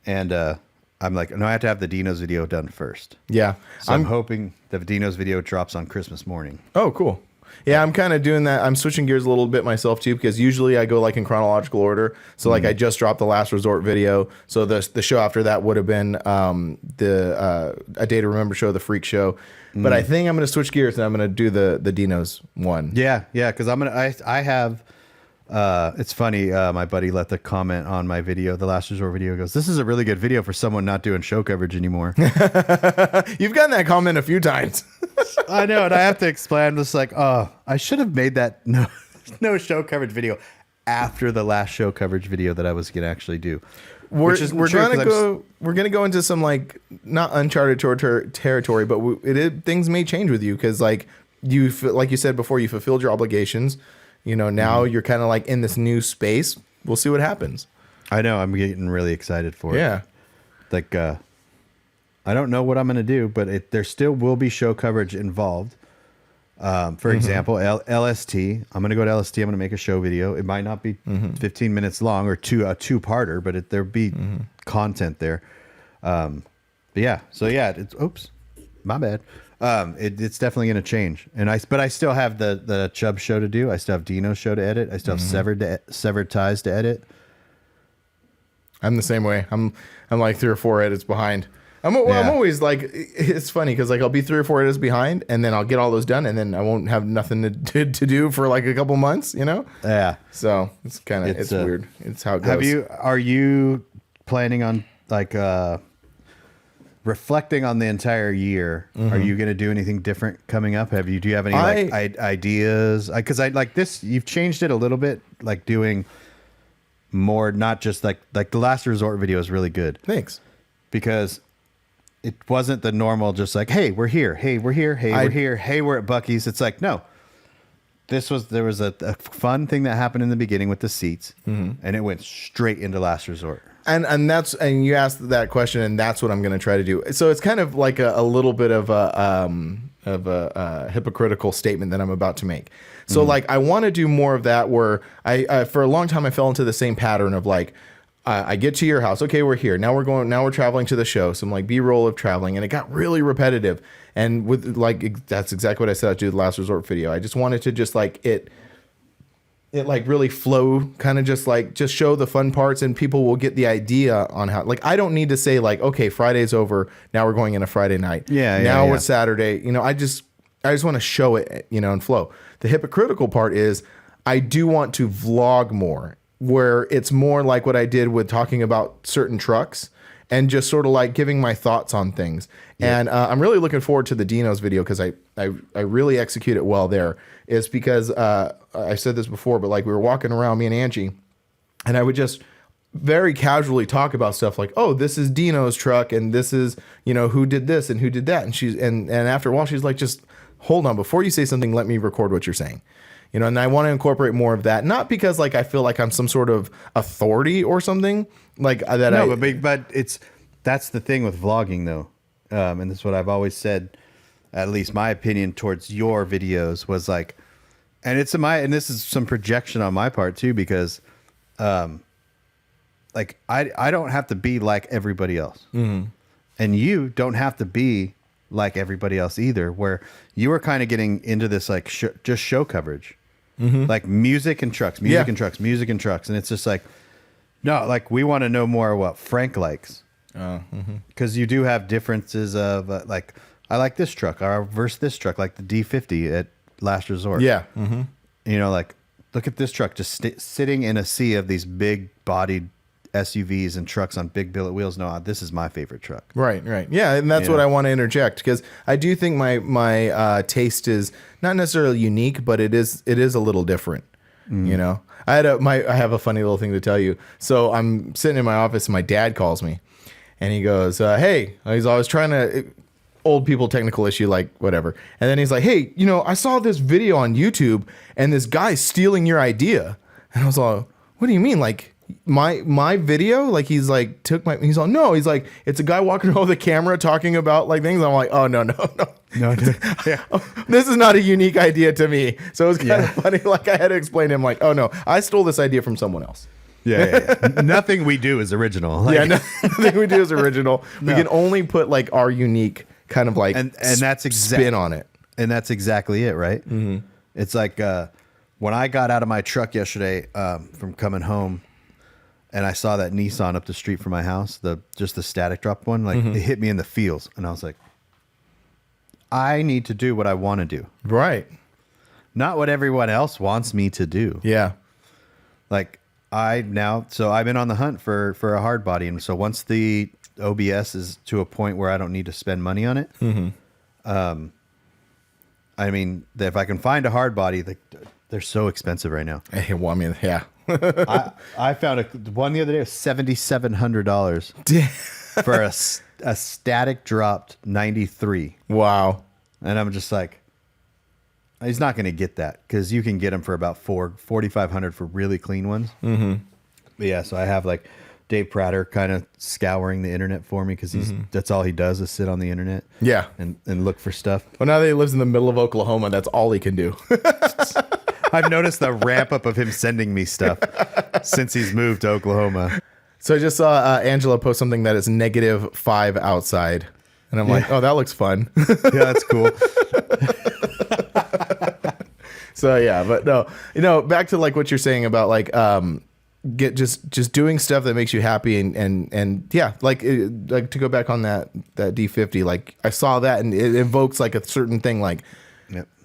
And I'm like, no, I have to have the Dinos video done first. Yeah. So I'm hoping the Dinos video drops on Christmas morning. Oh, cool. Yeah, I'm kind of doing that. I'm switching gears a little bit myself too, because usually I go like in chronological order. So like I just dropped the Last Resort video. So the show after that would have been A Day to Remember show, the Freak show. But I think I'm going to switch gears and I'm going to do the Dinos one. Yeah, because I have It's funny. My buddy left a comment on my video, the Last Resort video. Goes, "This is a really good video for someone not doing show coverage anymore." You've gotten that comment a few times. I know, and I have to explain. I'm just like, oh, I should have made that no show coverage video after the last show coverage video that I was gonna actually do. We're gonna go into some like not uncharted territory, but things may change with you because like like you said before, you fulfilled your obligations. You know, now you're kind of like in this new space. We'll see what happens. I know. I'm getting really excited for it. Yeah. Like, I don't know what I'm going to do, but there still will be show coverage involved. For example, LST. I'm going to go to LST. I'm going to make a show video. It might not be 15 minutes long or a two-parter, but there'll be content there. But yeah. So yeah, oops, my bad. It's definitely going to change. But I still have the Chubb show to do. I still have Dino's show to edit. I still have Severed Ties to edit. I'm the same way. I'm like 3 or 4 edits behind. I'm always like, it's funny because like I'll be 3 or 4 edits behind, and then I'll get all those done, and then I won't have nothing to do for like a couple months, you know? Yeah. So it's kind of it's weird. It's how it goes. Are you planning on like reflecting on the entire year? Are you going to do anything different coming up? Do you have any ideas? Because I like this. You've changed it a little bit, like doing more, not just like the Last Resort video is really good. Thanks. Because it wasn't the normal, just like, hey, we're here. Hey, we're here. Hey, we're here. Hey, we're at Buc-ee's. It's like, no, there was a fun thing that happened in the beginning with the seats, and it went straight into Last Resort. And you asked that question, and that's what I'm going to try to do. So it's kind of like a little bit of a hypocritical statement that I'm about to make. So like I want to do more of that, where I for a long time I fell into the same pattern of like I get to your house, okay, we're here, now we're traveling to the show, some like B-roll of traveling, and it got really repetitive. And with like that's exactly what I said I'd do the Last Resort video. I just wanted to just like it like really flow, kind of just show the fun parts, and people will get the idea on how, like, I don't need to say like, okay, Friday's over, now we're going in a Friday night. Now it's Saturday. You know, I just want to show it, you know, and flow. The hypocritical part is I do want to vlog more, where it's more like what I did with talking about certain trucks and just sort of like giving my thoughts on things. Yeah. And I'm really looking forward to the Dino's video because I really execute it well there. Is because I said this before, but like we were walking around, me and Angie, and I would just very casually talk about stuff like, oh, this is Dino's truck, and this is, you know, who did this and who did that. And after a while, she's like, just hold on, before you say something, let me record what you're saying. You know, and I want to incorporate more of that, not because like I feel like I'm some sort of authority or something like that. No, but that's the thing with vlogging though, and this is what I've always said. At least my opinion towards your videos was like, and this is some projection on my part too, because, like I don't have to be like everybody else, and you don't have to be like everybody else either. Where you were kind of getting into this like just show coverage. Like music and trucks, music and trucks. And it's just like, no, like we want to know more what Frank likes. Because you do have differences of like, I like this truck versus this truck, like the D50 at Last Resort. Yeah. You know, like, look at this truck just sitting in a sea of these big bodied SUVs and trucks on big billet wheels. No, this is my favorite truck. Right. Yeah, and that's what I want to interject, because I do think my taste is not necessarily unique, but it is a little different. You know, I have a funny little thing to tell you. So I'm sitting in my office, and my dad calls me, and he goes, "Hey," he's always trying to. Old people technical issue, like whatever. And then he's like, "Hey, you know, I saw this video on YouTube, and this guy's stealing your idea." And I was like, "What do you mean? Like my video?" Like he's like he's like, "No," he's like, "It's a guy walking around with a camera talking about like things." I'm like, "Oh no. Yeah. This is not a unique idea to me." So it was kind of funny. Like I had to explain to him, like, "Oh no, I stole this idea from someone else." Yeah. Nothing we do is original. Like, nothing we do is original. No. We can only put like our unique kind of like and that's spin on it. And that's exactly it, right? It's like when I got out of my truck yesterday from coming home, and I saw that Nissan up the street from my house, just the static drop one, like it hit me in the feels, and I was like, I need to do what I want to do, right? Not what everyone else wants me to do. Yeah. Like so I've been on the hunt for a hard body. And so once the OBS is to a point where I don't need to spend money on it, I mean, if I can find a hard body, they're so expensive right now. Hey, well, I mean, yeah. I found one the other day was $7,700 for a static dropped 93. Wow. And I'm just like, he's not going to get that because you can get them for about $4,500 for really clean ones. Mm-hmm. But yeah, so I have like Dave Prater kind of scouring the internet for me because that's all he does is sit on the internet. Yeah. And look for stuff. Well, now that he lives in the middle of Oklahoma, that's all he can do. I've noticed the ramp up of him sending me stuff since he's moved to Oklahoma. So I just saw Angela post something that is -5 outside. And I'm like, oh, that looks fun. Yeah, that's cool. So yeah, but no, back to like what you're saying about like just doing stuff that makes you happy and yeah, like to go back on that D50, like I saw that and it invokes like a certain thing like,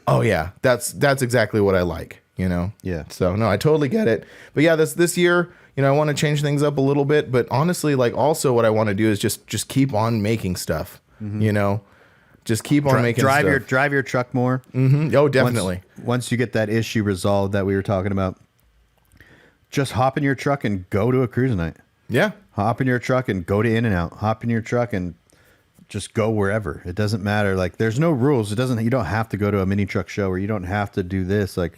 oh yeah, that's exactly what I like, you know? Yeah. So no, I totally get it. But yeah, this year, you know, I want to change things up a little bit, but honestly, like also what I want to do is just keep on making stuff, you know? Just keep on making stuff. Drive your truck more. Mm-hmm. Oh, definitely. Once you get that issue resolved that we were talking about, just hop in your truck and go to a cruise night. Yeah. Hop in your truck and go to In-N-Out. Hop in your truck and just go wherever. It doesn't matter. Like there's no rules. You don't have to go to a mini truck show or you don't have to do this. Like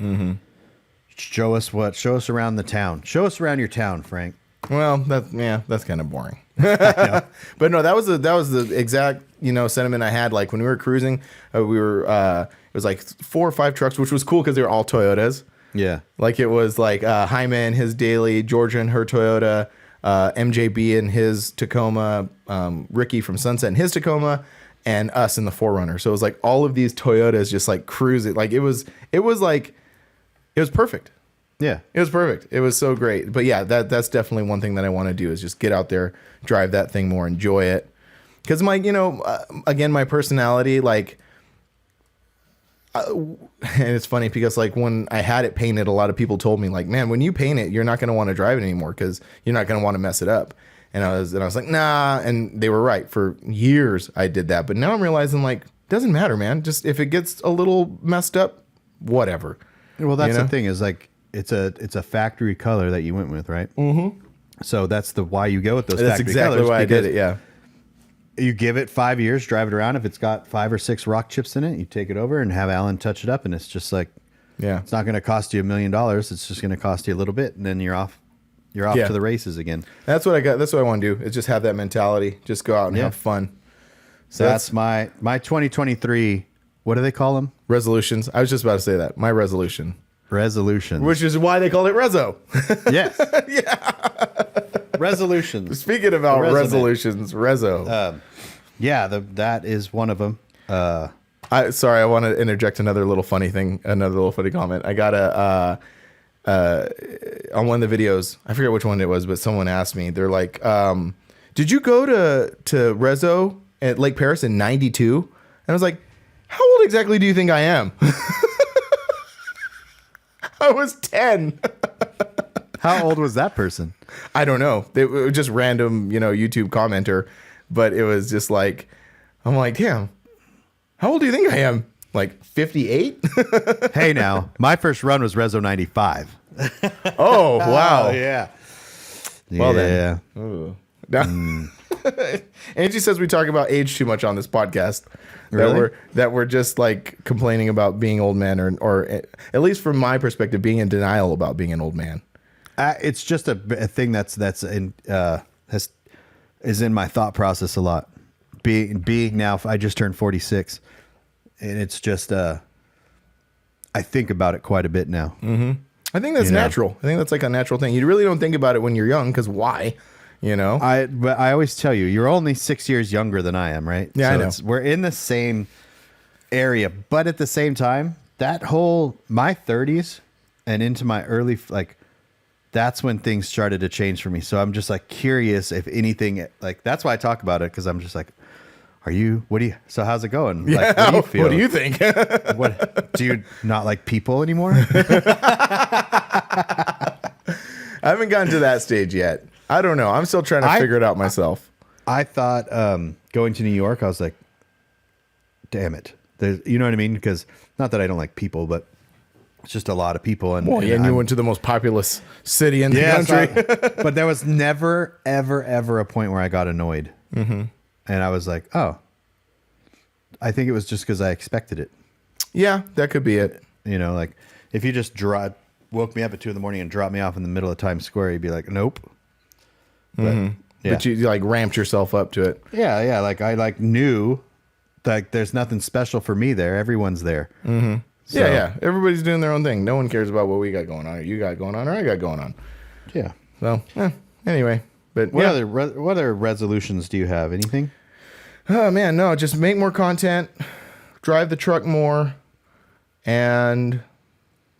show us around the town. Show us around your town, Frank. Well, that's kind of boring. But no, that was the exact, you know, sentiment I had. Like when we were cruising, it was like 4 or 5 trucks, which was cool because they were all Toyotas. Yeah. Like it was like Jaime and his daily, Georgia and her Toyota, MJB and his Tacoma, Ricky from Sunset and his Tacoma, and us in the 4Runner. So it was like all of these Toyotas just like cruising. Like it was perfect. Yeah. It was perfect. It was so great. But yeah, that's definitely one thing that I want to do is just get out there, drive that thing more, enjoy it. Because again, my personality, like, and it's funny because like when I had it painted, a lot of people told me like, man, when you paint it, you're not going to want to drive it anymore because you're not going to want to mess it up. And I was like, nah. And they were right. For years I did that. But now I'm realizing like, doesn't matter, man. Just if it gets a little messed up, whatever. Well, that's the thing is like, it's a factory color that you went with, right? Mm-hmm. So that's why you go with those factory colors. That's exactly why I did it, yeah. You give it 5 years, drive it around. If it's got 5 or 6 rock chips in it, you take it over and have Alan touch it up, and it's just like, yeah, it's not going to cost you $1 million. It's just going to cost you a little bit, and then you're off to the races again. That's what I got. That's what I want to do. Is just have that mentality. Just go out and have fun. So that's my 2023. What do they call them? Resolutions. I was just about to say that. My resolutions. Which is why they called it Rezo. Yes. Yeah. Resolutions. Speaking about resolutions, Rezo. That is one of them. I want to interject another little funny thing, another little funny comment. I got on one of the videos, I forget which one it was, but someone asked me, they're like, did you go to Rezo at Lake Paris in 92? And I was like, how old exactly do you think I am? I was 10. How old was that person? I don't know. It was just random, YouTube commenter. But it was just like, I'm like, damn, how old do you think I am? Like 58? Hey, now, my first run was Rezo 95. Oh, wow. Yeah. Well, then. Yeah. Angie says we talk about age too much on this podcast. Really? That we're just like complaining about being old men, or at least from my perspective, being in denial about being an old man. It's just a thing that's is in my thought process a lot. Being now, I just turned 46, and it's just I think about it quite a bit now. Mm-hmm. I think that's natural. I think that's like a natural thing. You really don't think about it when you're young, because why? But I always tell you, you're only 6 years younger than I am, right? Yeah, so I know. We're in the same area, but at the same time, my 30s and into my early, that's when things started to change for me. So I'm just like curious if anything, that's why I talk about it. 'Cause I'm just like, so how's it going? Yeah, what do you feel? What do you think? Do you not like people anymore? I haven't gotten to that stage yet. I don't know. I'm still trying to figure it out myself. I thought going to New York, I was like, damn it. You know what I mean? Because not that I don't like people, but it's just a lot of people. And you went to the most populous city in the country. But there was never, ever, ever a point where I got annoyed. Mm-hmm. And I was like, oh, I think it was just because I expected it. Yeah, that could be it. You know, like if you just woke me up at 2 a.m. and dropped me off in the middle of Times Square, you'd be like, nope. But, But you like ramped yourself up to it. Yeah. Like I knew like there's nothing special for me there. Everyone's there. Mm-hmm. So, yeah. Everybody's doing their own thing. No one cares about what we got going on, or you got going on, or I got going on. Yeah. So anyway, but what other resolutions do you have? Anything? Oh man, no. Just make more content, drive the truck more, and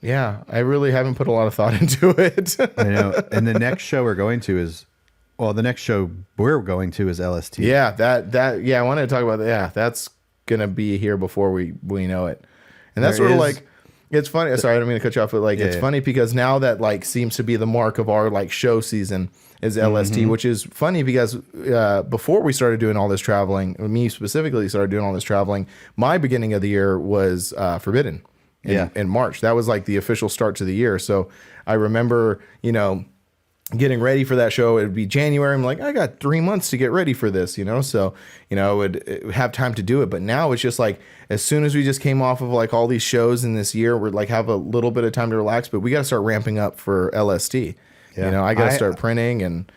yeah, I really haven't put a lot of thought into it. I know. And the next show we're going to is LST. Yeah, I wanted to talk about that. Yeah, that's gonna be here before we know it. And that's sort of like, it's funny. Sorry, I don't mean to cut you off, but like, it's funny because now that like seems to be the mark of our like show season is LST, which is funny because before we started doing all this traveling, me specifically started doing all this traveling, my beginning of the year was Forbidden in March. That was like the official start to the year. So I remember, getting ready for that show. It would be January. I'm like, I got 3 months to get ready for this, so, I would have time to do it. But now it's just like, as soon as we just came off of like all these shows in this year, we're like, have a little bit of time to relax, but we got to start ramping up for LST. Yeah. I got to start printing. And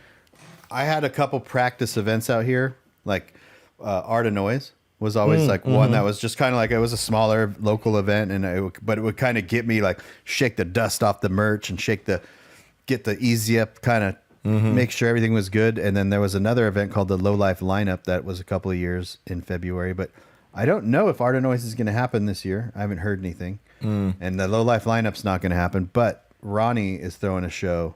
I had a couple practice events out here, like Art of Noise was always like one that was just kind of like, it was a smaller local event, but it would kind of get me like shake the dust off the merch and get the easy up, kind of make sure everything was good. And then there was another event called the Low Life Lineup that was a couple of years in February, but I don't know if Art of Noise is going to happen this year. I haven't heard anything. And the Low Life Lineup's not going to happen, but Ronnie is throwing a show.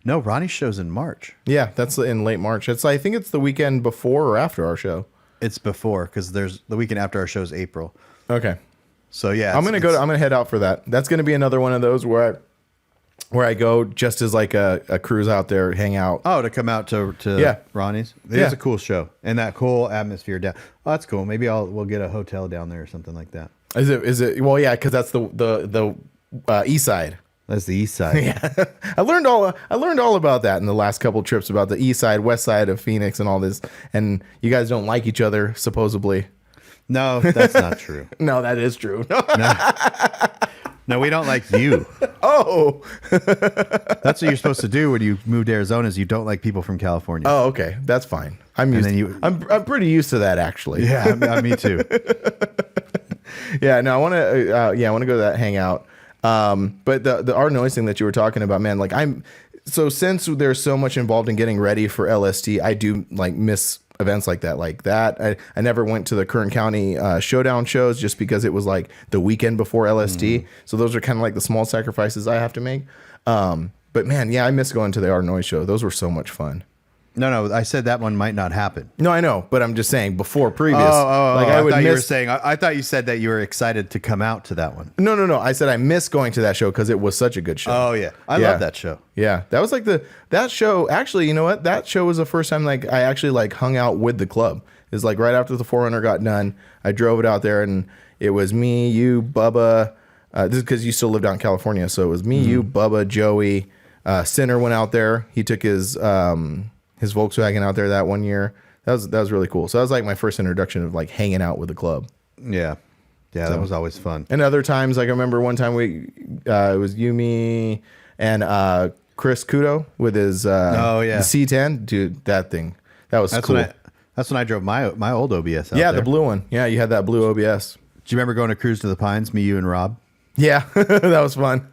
No, Ronnie's show's in March. Yeah, that's in late March. I think it's the weekend before or after our show. It's before, because there's the weekend after our show is April. Okay. So yeah, I'm going to head out for that. That's going to be another one of those where I go just as like a cruise out there, hang out. Oh, to come out to Ronnie's. It's a cool show and that cool atmosphere down. Oh, that's cool. Maybe we'll get a hotel down there or something like that. Is it? Well, yeah, because that's the east side. That's the east side. Yeah, I learned all about that in the last couple trips about the east side, west side of Phoenix, and all this. And you guys don't like each other, supposedly. No, that's not true. No, that is true. No, we don't like you. Oh, that's what you're supposed to do when you move to Arizona. Is you don't like people from California. Oh, okay, that's fine. I'm pretty used to that, actually. Yeah, me too. Yeah, no, I want to go to that hangout. But the Art Noise thing that you were talking about, man, like since there's so much involved in getting ready for LST, I do like miss events like that. I never went to the Kern County Showdown shows just because it was like the weekend before LST. So those are kind of like the small sacrifices I have to make. But man, yeah, I miss going to the Art Noise show. Those were so much fun. No, I said that one might not happen. No, I know, but I'm just saying before previous. I thought you said that you were excited to come out to that one. No. I said I miss going to that show because it was such a good show. Oh yeah, I love that show. Yeah, that was like that show. Actually, you know what? That show was the first time like I actually like hung out with the club. It's like right after the 400 got done, I drove it out there and it was me, you, Bubba. This is because you still lived out in California, so it was me, you, Bubba, Joey. Sinner went out there. He took his Volkswagen out there that one year. That was really cool. So that was like my first introduction of like hanging out with the club. Yeah, that was always fun. And other times, like I remember one time it was you, me, and Chris Kudo with his the C10. Dude, that was cool. That's when I drove my old OBS out there. The blue one. Yeah, you had that blue OBS. Do you remember going to Cruise to the Pines, me, you, and Rob? Yeah, that was fun.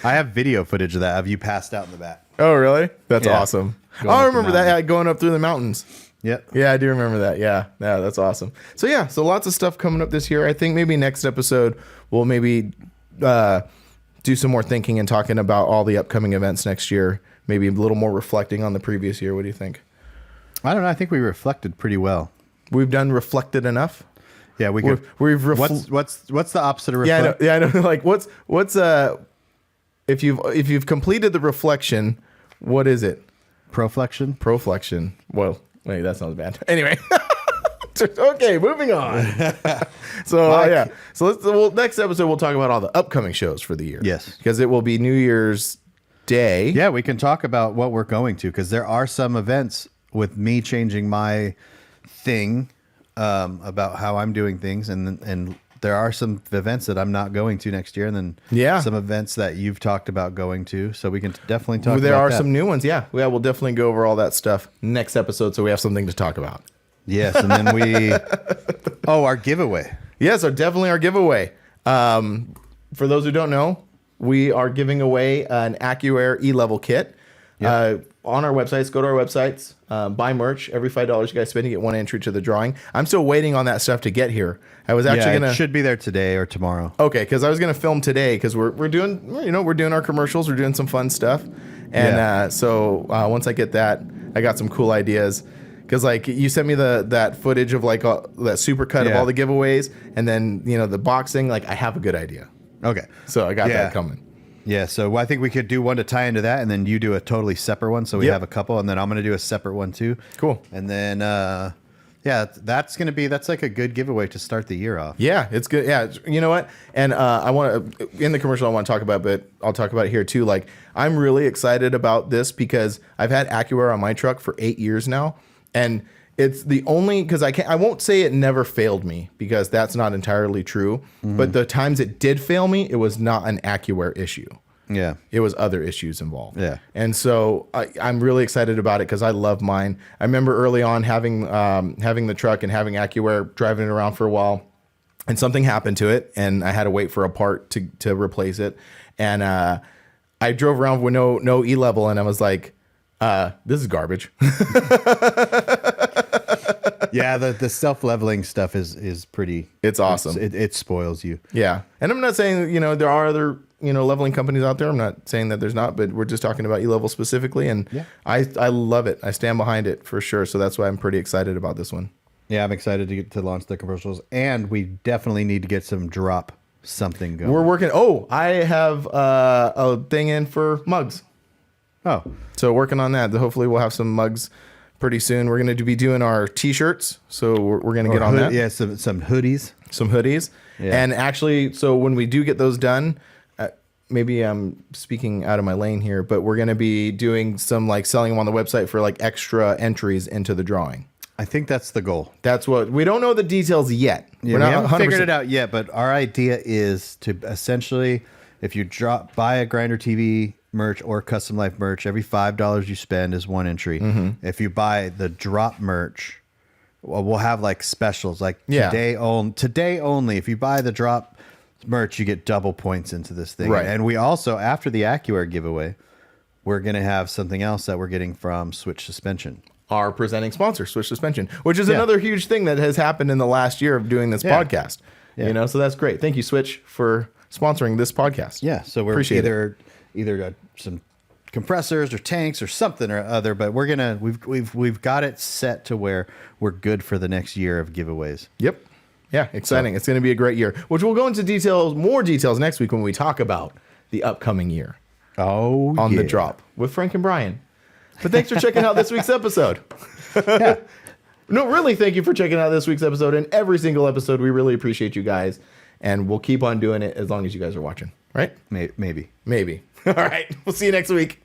I have video footage of that, of you passed out in the back. Oh, really? That's awesome. I remember that. Yeah, going up through the mountains. Yep. Yeah, I do remember that. Yeah, that's awesome. So lots of stuff coming up this year. I think maybe next episode we'll maybe do some more thinking and talking about all the upcoming events next year. Maybe a little more reflecting on the previous year. What do you think? I don't know. I think we reflected pretty well. We've done reflected enough. Yeah, we've what's the opposite of reflect? Yeah, I know. Like what's if you've completed the reflection, what is it? Proflection. Proflection. Well, wait, that sounds bad. Anyway. Okay, moving on. Yeah. So next episode we'll talk about all the upcoming shows for the year. Yes. Because it will be New Year's Day. Yeah, we can talk about what we're going to, because there are some events with me changing my thing about how I'm doing things, and there are some events that I'm not going to next year, and then some events that you've talked about going to. So we can definitely talk about that. There are some new ones. Yeah, we'll definitely go over all that stuff next episode, so we have something to talk about. Yes, and then our giveaway. Yes, definitely our giveaway. For those who don't know, we are giving away an AccuAir E-Level kit. Yep. On our websites, go to our websites, buy merch. Every $5 you guys spend, you get one entry to the drawing. I'm still waiting on that stuff to get here. I was actually it should be there today or tomorrow. Okay, because I was gonna film today because we're doing our commercials, we're doing some fun stuff, and once I get that, I got some cool ideas. Because like you sent me that footage of like that super cut of all the giveaways, and then the boxing. Like I have a good idea. Okay, so I got that coming. Yeah, so I think we could do one to tie into that, and then you do a totally separate one, so we have a couple, and then I'm going to do a separate one too. Cool. And then, that's like a good giveaway to start the year off. Yeah, it's good. Yeah, you know what? And I want to, in the commercial I want to talk about, but I'll talk about it here too. Like I'm really excited about this because I've had AccuAir on my truck for 8 years now, and it's the only, because I won't say it never failed me because that's not entirely true. Mm-hmm. But the times it did fail me, it was not an AccuAir issue. Yeah. It was other issues involved. Yeah. And so I'm really excited about it because I love mine. I remember early on having the truck and having AccuAir, driving it around for a while, and something happened to it, and I had to wait for a part to replace it. And I drove around with no E-level, and I was like, this is garbage. Yeah, the self-leveling stuff is pretty. It's awesome. It spoils you. Yeah, and I'm not saying there are other leveling companies out there. I'm not saying that there's not, but we're just talking about E-level specifically, and I love it. I stand behind it for sure. So that's why I'm pretty excited about this one. Yeah, I'm excited to launch the commercials, and we definitely need to get some drop something going. We're working. Oh, I have a thing in for mugs. Oh, so working on that. Hopefully we'll have some mugs pretty soon. We're going to be doing our t-shirts, so we're going to get on that. Yeah, some hoodies. Some hoodies. Yeah. And actually, so when we do get those done, maybe I'm speaking out of my lane here, but we're going to be doing some like selling them on the website for like extra entries into the drawing. I think that's the goal. That's what we don't know the details yet. Yeah, we haven't figured it out yet, but our idea is to essentially, if you buy a Grinder TV merch or Custom Life merch, every $5 you spend is one entry. Mm-hmm. If you buy the drop merch, we'll have like specials like today only. If you buy the drop merch, you get double points into this thing. Right. And we also, after the AccuAir giveaway, we're going to have something else that we're getting from Switch Suspension, our presenting sponsor, Switch Suspension, which is another huge thing that has happened in the last year of doing this podcast. Yeah. So that's great. Thank you, Switch, for sponsoring this podcast. Yeah, so we're either some compressors or tanks or something or other, but we've got it set to where we're good for the next year of giveaways. Yep. Yeah, exciting. So, it's going to be a great year, which we'll go into more details next week when we talk about the upcoming year. On the drop with Frank and Brian. But thanks for checking out this week's episode. No, really, thank you for checking out this week's episode and every single episode. We really appreciate you guys, and we'll keep on doing it as long as you guys are watching, right? Maybe. All right. We'll see you next week.